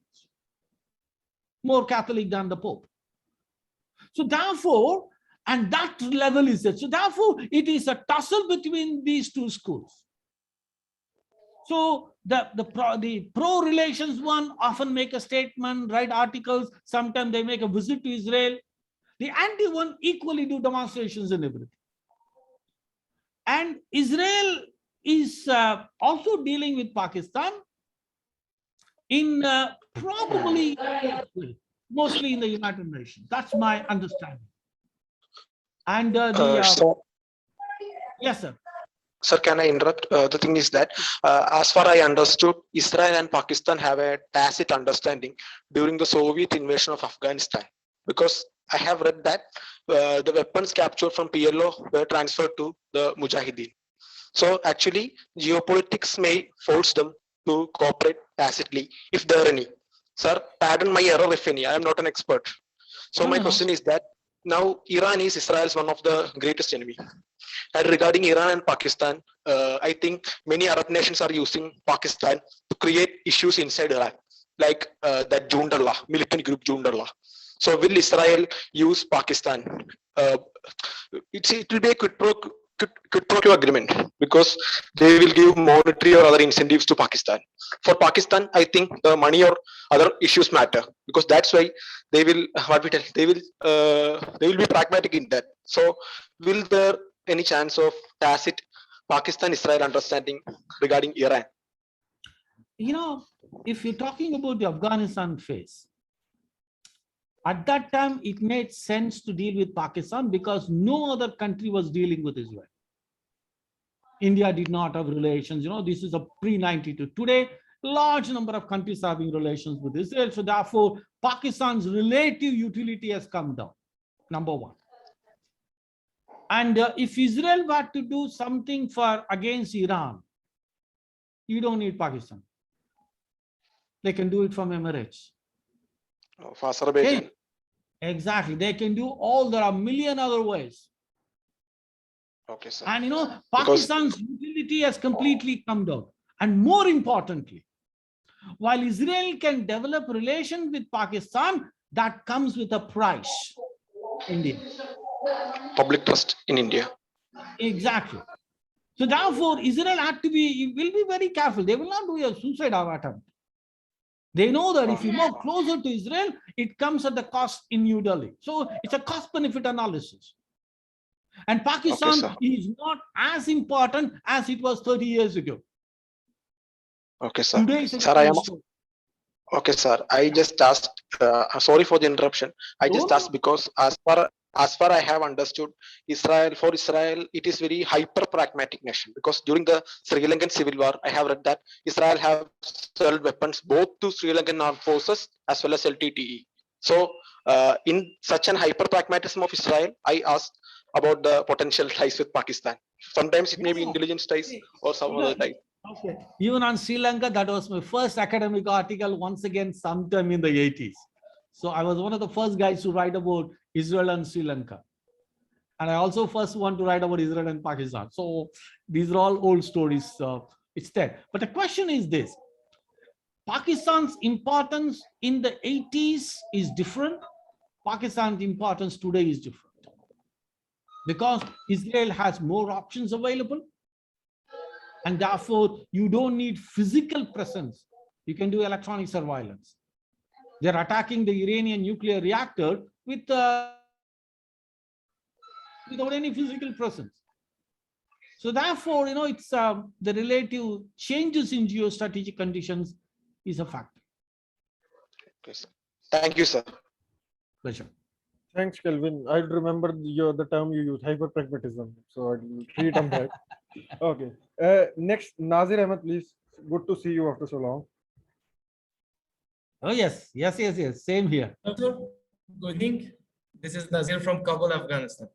[SPEAKER 4] More Catholic than the Pope. So therefore, and that level is it. So therefore, it is a tussle between these two schools. So the pro-relations one often make a statement, write articles. Sometimes they make a visit to Israel. The anti one equally do demonstrations and everything. And Israel is also dealing with Pakistan in probably mostly in the United Nations. That's my understanding. And yes, sir.
[SPEAKER 7] Sir, can I interrupt? The thing is that, as far I understood, Israel and Pakistan have a tacit understanding during the Soviet invasion of Afghanistan. Because I have read that the weapons captured from PLO were transferred to the Mujahideen. So actually, geopolitics may force them to cooperate tacitly, if there are any. Sir, pardon my error if any. I am not an expert. So my question is that now Iran is Israel's one of the greatest enemy. And regarding Iran and Pakistan, I think many Arab nations are using Pakistan to create issues inside Iran, like that Jundallah, militant group Jundallah. So will Israel use Pakistan? It will be a quid pro quo agreement, because they will give monetary or other incentives to Pakistan. For Pakistan, I think the money or other issues matter, because that's why they will they will be pragmatic in that. So will there any chance of tacit Pakistan-Israel understanding regarding Iran?
[SPEAKER 4] If you're talking about the Afghanistan phase, at that time, it made sense to deal with Pakistan because no other country was dealing with Israel. India did not have relations. This is a pre-92. Today, large number of countries having relations with Israel. So therefore, Pakistan's relative utility has come down, number one. And if Israel were to do something against Iran, you don't need Pakistan. They can do it from Emirates.
[SPEAKER 7] For Azerbaijan.
[SPEAKER 4] Exactly. They can do all, there are a million other ways.
[SPEAKER 7] Okay, sir.
[SPEAKER 4] And
[SPEAKER 7] Because-
[SPEAKER 4] Pakistan's utility has completely come down. And more importantly, while Israel can develop relations with Pakistan, that comes with a price. India.
[SPEAKER 7] Public trust in India.
[SPEAKER 4] Exactly. So therefore, Israel will be very careful. They will not do a suicide attempt. They know that if you move closer to Israel, it comes at the cost in New Delhi. So it's a cost-benefit analysis. And Pakistan
[SPEAKER 7] sir.
[SPEAKER 4] is not as important as it was 30 years ago.
[SPEAKER 7] Okay, sir.
[SPEAKER 4] Today is a
[SPEAKER 7] Sir, I am.
[SPEAKER 4] different story.
[SPEAKER 7] Okay, sir. I just asked. Sorry for the interruption. I just
[SPEAKER 4] No,
[SPEAKER 7] asked because as far I have understood, for Israel, it is very hyper pragmatic nation because during the Sri Lankan civil war, I have read that Israel have sold weapons both to Sri Lankan armed forces as well as LTTE. So, in such an hyper pragmatism of Israel, I asked about the potential ties with Pakistan. Sometimes it may be
[SPEAKER 4] Yeah.
[SPEAKER 7] intelligence ties or some other tie.
[SPEAKER 4] Okay. Even on Sri Lanka, that was my first academic article once again sometime in the 80s. So I was one of the first guys to write about Israel and Sri Lanka. And I also first want to write about Israel and Pakistan. So these are all old stories. It's there. But the question is this. Pakistan's importance in the 80s is different. Pakistan's importance today is different. Because Israel has more options available. And therefore, you don't need physical presence. You can do electronic surveillance. They're attacking the Iranian nuclear reactor without any physical presence. So therefore, it's the relative changes in geostrategic conditions is a factor.
[SPEAKER 7] Okay, sir. Thank you, sir.
[SPEAKER 4] Pleasure.
[SPEAKER 2] Thanks, Kelvin. I remember the term you used, hyper pragmatism. So I'll treat on that. Okay. Next, Nazir Ahmed, please. Good to see you after so long.
[SPEAKER 4] Oh, yes. Same here.
[SPEAKER 8] Doctor, good evening. This is Nazir from Kabul, Afghanistan.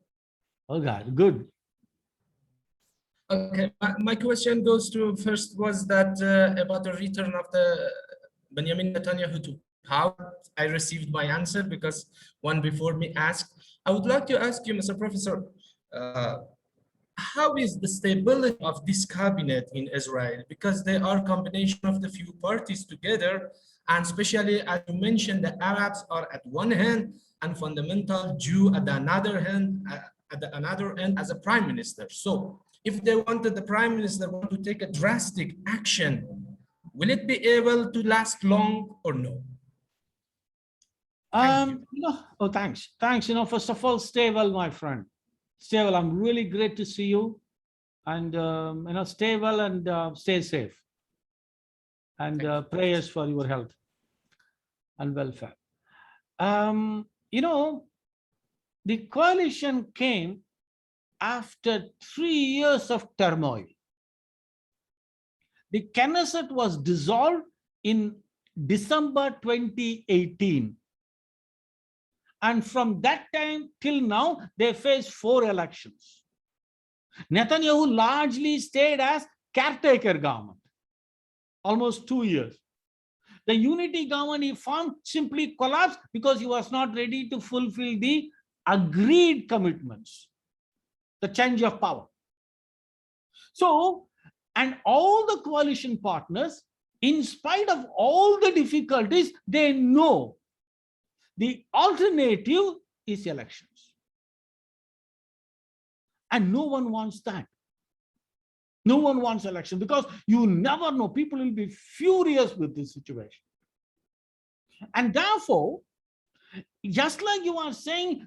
[SPEAKER 4] Oh, God. Good.
[SPEAKER 8] Okay, my question goes to first was that about the return of the Benjamin Netanyahu to power. I received my answer because one before me asked. I would like to ask you, Mr. Professor, how is the stability of this cabinet in Israel? Because they are a combination of the few parties together, and especially as you mentioned, the Arabs are at one hand and fundamental Jew at the another hand, as a prime minister. So if they wanted, the prime minister want to take a drastic action, will it be able to last long or no?
[SPEAKER 4] Thanks. First of all, stay well, my friend. Stay well. I'm really great to see you. And, stay well and stay safe. And prayers for your health and welfare. The coalition came after 3 years of turmoil. The Knesset was dissolved in December 2018. And from that time till now, they faced 4 elections. Netanyahu largely stayed as caretaker government, almost 2 years. The unity government he formed simply collapsed because he was not ready to fulfill the agreed commitments, the change of power. So, and all the coalition partners, in spite of all the difficulties, they know the alternative is elections. And no one wants that. No one wants election because you never know. People will be furious with this situation. And therefore, just like you are saying,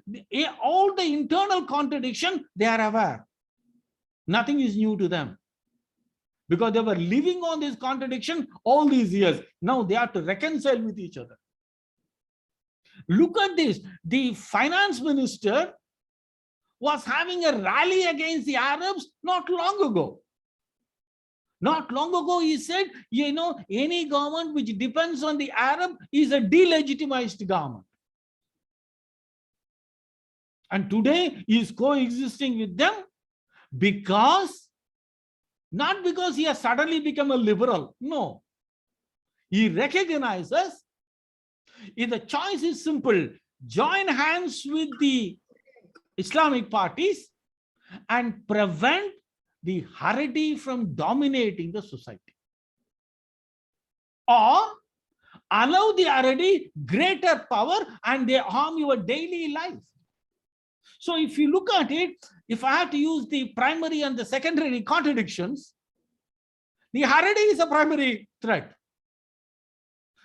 [SPEAKER 4] all the internal contradiction, they are aware. Nothing is new to them. Because they were living on this contradiction all these years. Now they have to reconcile with each other. Look at this. The finance minister was having a rally against the Arabs not long ago. Not long ago, he said, any government which depends on the Arab is a delegitimized government. And today he is coexisting with them not because he has suddenly become a liberal. No. He recognizes if the choice is simple, join hands with the Islamic parties and prevent the Haredi from dominating the society, or allow the Haredi greater power and they harm your daily life. So if you look at it, if I have to use the primary and the secondary contradictions, the Haredi is a primary threat.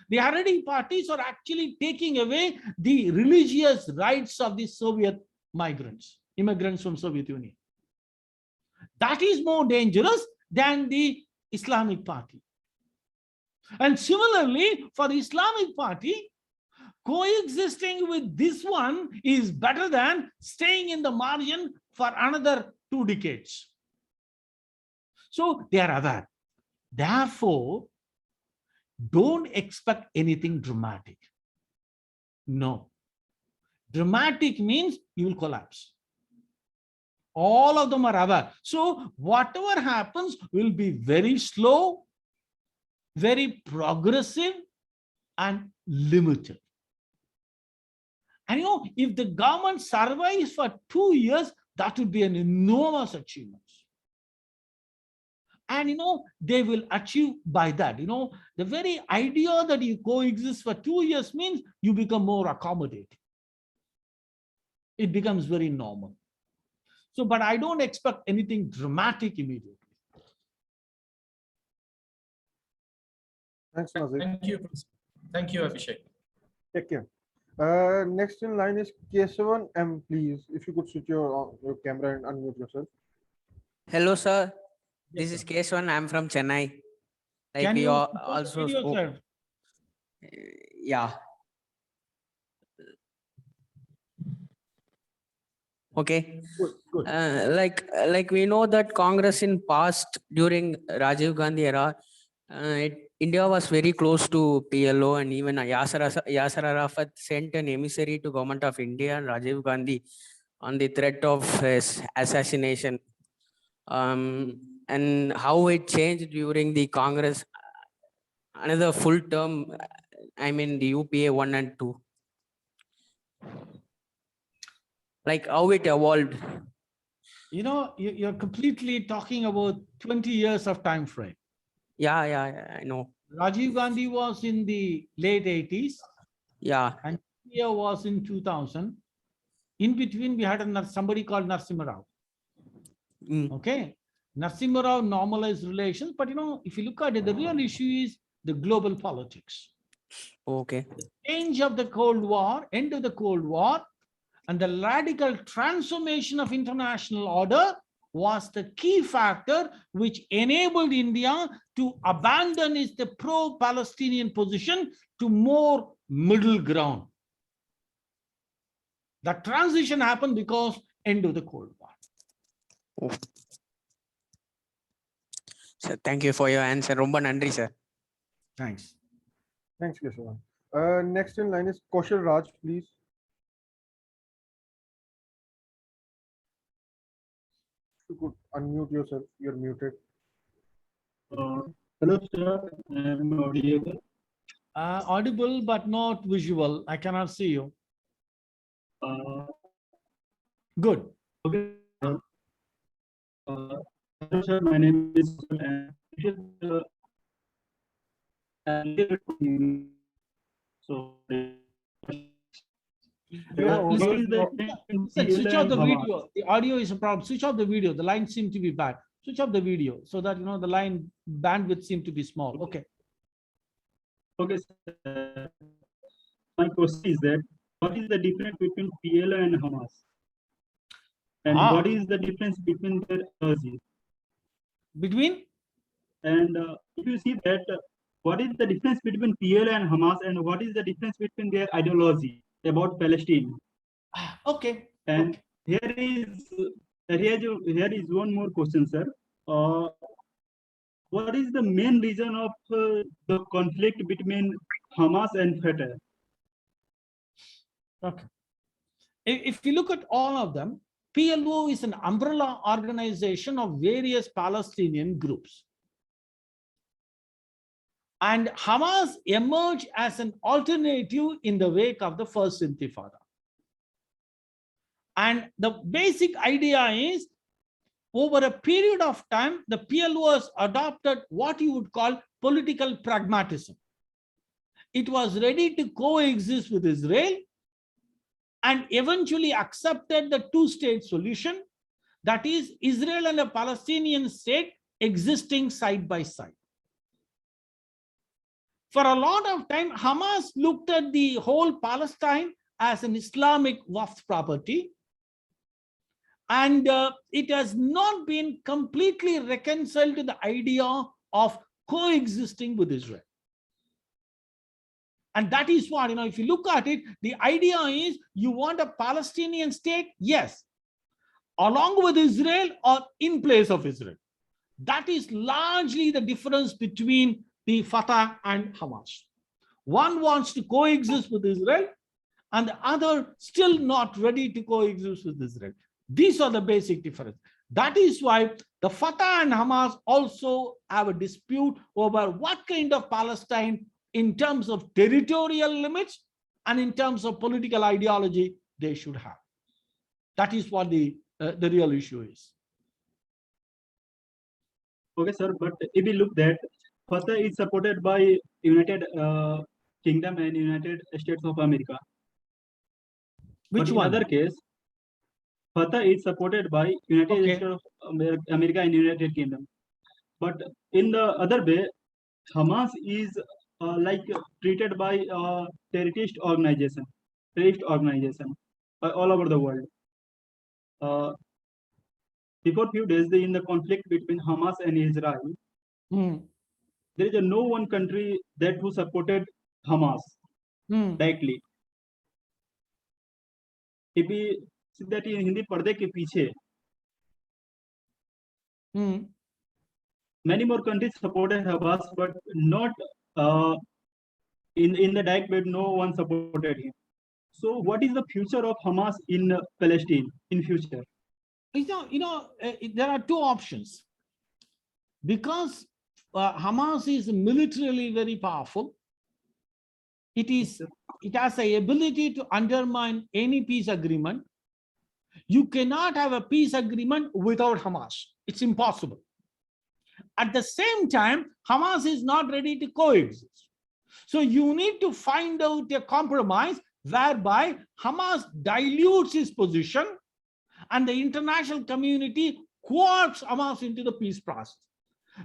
[SPEAKER 4] The Haredi parties are actually taking away the religious rights of the Soviet migrants, immigrants from Soviet Union. That is more dangerous than the Islamic party. And similarly, for the Islamic party, coexisting with this one is better than staying in the margin for another 2 decades. So they are aware. Therefore, don't expect anything dramatic. No. Dramatic means you will collapse. All of them are aware. So whatever happens will be very slow, very progressive, and limited. And if the government survives for 2 years, that would be an enormous achievement. And they will achieve by that. The very idea that you coexist for 2 years means you become more accommodating. It becomes very normal. So, but I don't expect anything dramatic immediately.
[SPEAKER 2] Thanks, Nazir.
[SPEAKER 8] Thank you. Thank you, Abhishek.
[SPEAKER 2] Take care. Next in line is Kesavan M. Please, if you could switch your camera and unmute yourself.
[SPEAKER 9] Hello, sir. This is Keswan. I'm from Chennai. Like
[SPEAKER 4] Can
[SPEAKER 9] we
[SPEAKER 4] you
[SPEAKER 9] all
[SPEAKER 4] put the
[SPEAKER 9] also
[SPEAKER 4] video,
[SPEAKER 9] spoke.
[SPEAKER 4] sir?
[SPEAKER 9] Yeah. Okay.
[SPEAKER 2] Good.
[SPEAKER 9] Like we know that Congress in past during Rajiv Gandhi era, India was very close to PLO, and even Yasser Arafat sent an emissary to Government of India and Rajiv Gandhi on the threat of his assassination. And how it changed during the Congress, another full term, I mean the UPA 1 and 2. Like how it evolved.
[SPEAKER 4] You're completely talking about 20 years of time frame.
[SPEAKER 9] Yeah, I know.
[SPEAKER 4] Rajiv Gandhi was in the late 80s.
[SPEAKER 9] Yeah.
[SPEAKER 4] And India was in 2000. In between, we had somebody called Narasimha Rao. Okay. Narasimha Rao normalized relations, but if you look at it, the real issue is the global politics.
[SPEAKER 9] Okay.
[SPEAKER 4] The change of the Cold War, end of the Cold War, and the radical transformation of international order was the key factor which enabled India to abandon the pro-Palestinian position to more middle ground. That transition happened because end of the Cold War.
[SPEAKER 9] Oh. Sir, thank you for your answer. Romba nandri, sir.
[SPEAKER 4] Thanks.
[SPEAKER 2] Thanks, Kesavan. Next in line is Kaushal Raj, please. You could unmute yourself. You're muted.
[SPEAKER 10] Hello, sir. I'm audible.
[SPEAKER 4] Audible, but not visual. I cannot see you. Good.
[SPEAKER 10] Okay. Hello, sir. My name is. So.
[SPEAKER 4] Switch off the video. The audio is a problem. Switch off the video. The lines seem to be bad. Switch off the video so that the line bandwidth seems to be small. Okay.
[SPEAKER 10] Okay, sir. My question is that what is the difference between PLO and Hamas? And what is the difference between their ideology?
[SPEAKER 4] Between?
[SPEAKER 10] And if you see that, what is the difference between PLO and Hamas, and what is the difference between their ideology about Palestine?
[SPEAKER 4] Okay.
[SPEAKER 10] And here is one more question, sir. What is the main reason of the conflict between Hamas and Fatah?
[SPEAKER 4] Okay. If you look at all of them, PLO is an umbrella organization of various Palestinian groups. And Hamas emerged as an alternative in the wake of the first Intifada. And the basic idea is, over a period of time, the PLO has adopted what you would call political pragmatism. It was ready to coexist with Israel and eventually accepted the two-state solution, that is, Israel and a Palestinian state existing side by side. For a lot of time, Hamas looked at the whole Palestine as an Islamic Waqf property, and it has not been completely reconciled to the idea of coexisting with Israel. And that is what, if you look at it, the idea is you want a Palestinian state, yes, along with Israel or in place of Israel. That is largely the difference between the Fatah and Hamas. One wants to coexist with Israel, and the other still not ready to coexist with Israel. These are the basic difference. That is why the Fatah and Hamas also have a dispute over what kind of Palestine in terms of territorial limits and in terms of political ideology they should have. That is what the real issue is.
[SPEAKER 10] Okay, sir, but if we look that Fatah is supported by United Kingdom and United States of America.
[SPEAKER 4] Which
[SPEAKER 10] but
[SPEAKER 4] one?
[SPEAKER 10] In other case, Fatah is supported by United States of America and United Kingdom. But in the other way, Hamas is treated by terrorist organization all over the world. Before few days, in the conflict between Hamas and Israel, there is no one country that who supported Hamas directly. If we see that in Hindi पर्दे के पीछे, many more countries supported Hamas, but not in the direct way. No one supported him. So, what is the future of Hamas in Palestine in future?
[SPEAKER 4] There are two options. Because Hamas is militarily very powerful, it has the ability to undermine any peace agreement. You cannot have a peace agreement without Hamas. It's impossible. At the same time, Hamas is not ready to coexist. So you need to find out a compromise whereby Hamas dilutes his position and the international community coopts Hamas into the peace process.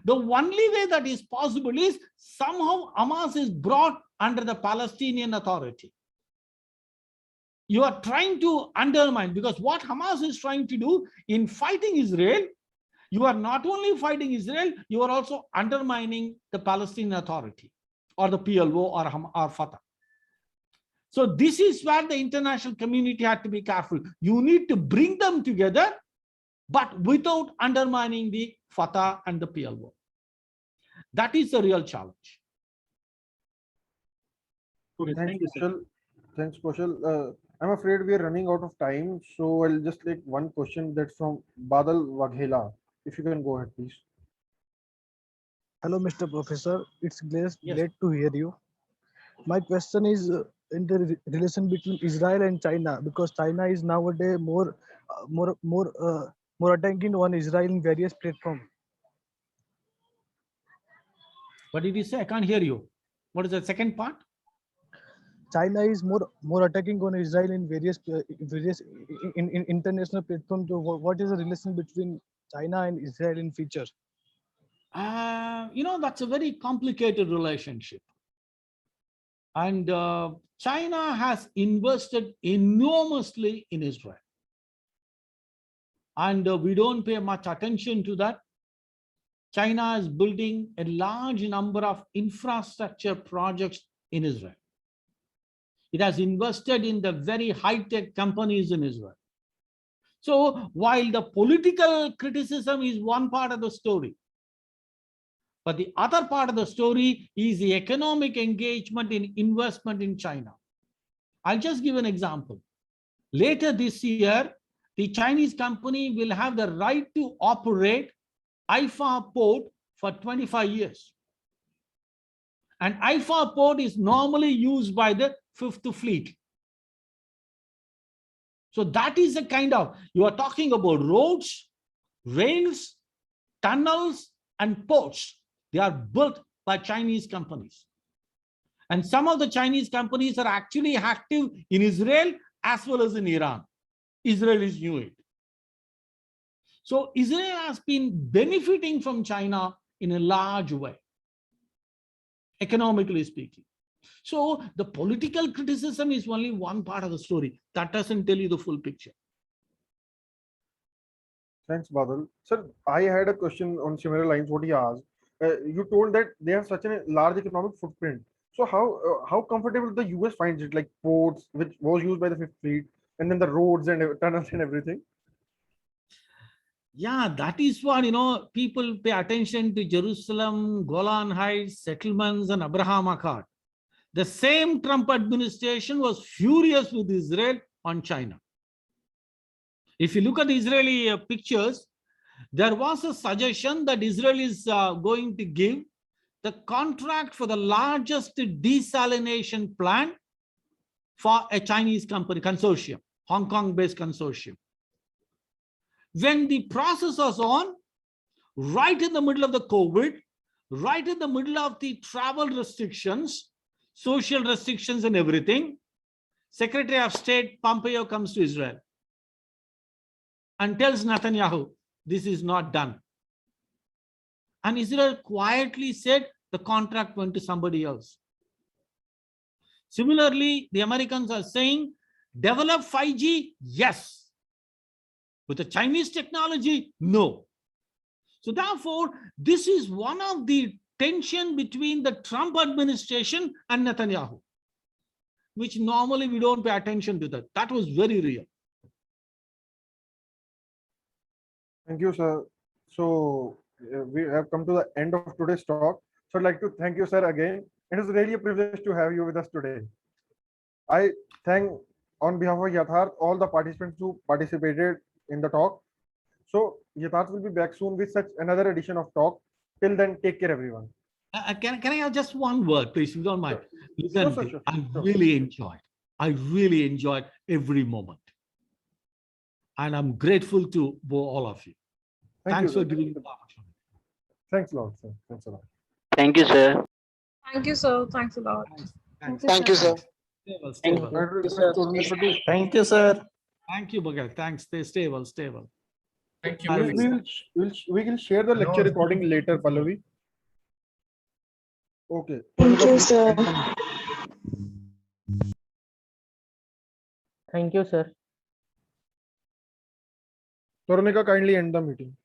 [SPEAKER 4] The only way that is possible is somehow Hamas is brought under the Palestinian Authority. You are trying to undermine, because what Hamas is trying to do in fighting Israel, you are not only fighting Israel, you are also undermining the Palestinian Authority or the PLO or Fatah. So this is where the international community had to be careful. You need to bring them together, but without undermining the Fatah and the PLO. That is the real challenge.
[SPEAKER 10] Okay, thank you, sir.
[SPEAKER 2] Thanks, Kaushal. I'm afraid we are running out of time, so I'll just take one question that's from Badal Waghela. If you can go ahead, please.
[SPEAKER 11] Hello, Mr. Professor. It's great
[SPEAKER 4] Yes.
[SPEAKER 11] to hear you. My question is in the relation between Israel and China, because China is nowadays more attacking on Israel in various platforms.
[SPEAKER 4] What did you say? I can't hear you. What is the second part?
[SPEAKER 11] China is more attacking on Israel in various international platforms. So what is the relation between China and Israel in future?
[SPEAKER 4] That's a very complicated relationship. And China has invested enormously in Israel. And we don't pay much attention to that. China is building a large number of infrastructure projects in Israel. It has invested in the very high-tech companies in Israel. So while the political criticism is one part of the story, but the other part of the story is the economic engagement in investment in China. I'll just give an example. Later this year, the Chinese company will have the right to operate Haifa port for 25 years. And Haifa port is normally used by the Fifth Fleet. So that is the kind of, you are talking about roads, rails, tunnels, and ports. They are built by Chinese companies. And some of the Chinese companies are actually active in Israel as well as in Iran. Israelis knew it. So Israel has been benefiting from China in a large way, economically speaking. So the political criticism is only one part of the story. That doesn't tell you the full picture.
[SPEAKER 2] Thanks, Badal. Sir, I had a question on similar lines. What he asked, you told that they have such a large economic footprint. So how comfortable the US finds it, like ports, which was used by the Fifth Fleet, and then the roads and tunnels and everything?
[SPEAKER 4] Yeah, that is what, you know, people pay attention to Jerusalem, Golan Heights, settlements, and Abraham Accord. The same Trump administration was furious with Israel on China. If you look at the Israeli pictures, there was a suggestion that Israel is going to give the contract for the largest desalination plant for a Chinese company, consortium, Hong Kong-based consortium. When the process was on, right in the middle of the COVID, right in the middle of the travel restrictions, social restrictions and everything, Secretary of State Pompeo comes to Israel and tells Netanyahu, this is not done. And Israel quietly said the contract went to somebody else. Similarly, the Americans are saying, develop 5G, yes. With the Chinese technology, no. So therefore, this is one of the tension between the Trump administration and Netanyahu, which normally we don't pay attention to that. That was very real.
[SPEAKER 2] Thank you, sir. So we have come to the end of today's talk. So I'd like to thank you, sir, again. It is really a privilege to have you with us today. I thank, on behalf of Yatharth, all the participants who participated in the talk. So Yatharth will be back soon with such another edition of talk. Till then, take care, everyone.
[SPEAKER 4] Can I have just one word, please, if you don't mind? Listen,
[SPEAKER 2] Sure.
[SPEAKER 4] I really enjoyed every moment. And I'm grateful to all of you. Thanks for giving me the opportunity.
[SPEAKER 2] Thanks a lot, sir. Thanks a lot.
[SPEAKER 12] Thank you, sir.
[SPEAKER 13] Thank you, sir. Thanks a lot.
[SPEAKER 7] Thank you, sir.
[SPEAKER 4] Stable.
[SPEAKER 12] Thank you, sir.
[SPEAKER 4] Thank you, Bhagat. Thanks. Stay stable.
[SPEAKER 8] Thank
[SPEAKER 2] We will share the lecture recording later, Pallavi. Okay.
[SPEAKER 13] Thank you, sir.
[SPEAKER 12] Thank you, sir.
[SPEAKER 2] Veronica, kindly end the meeting.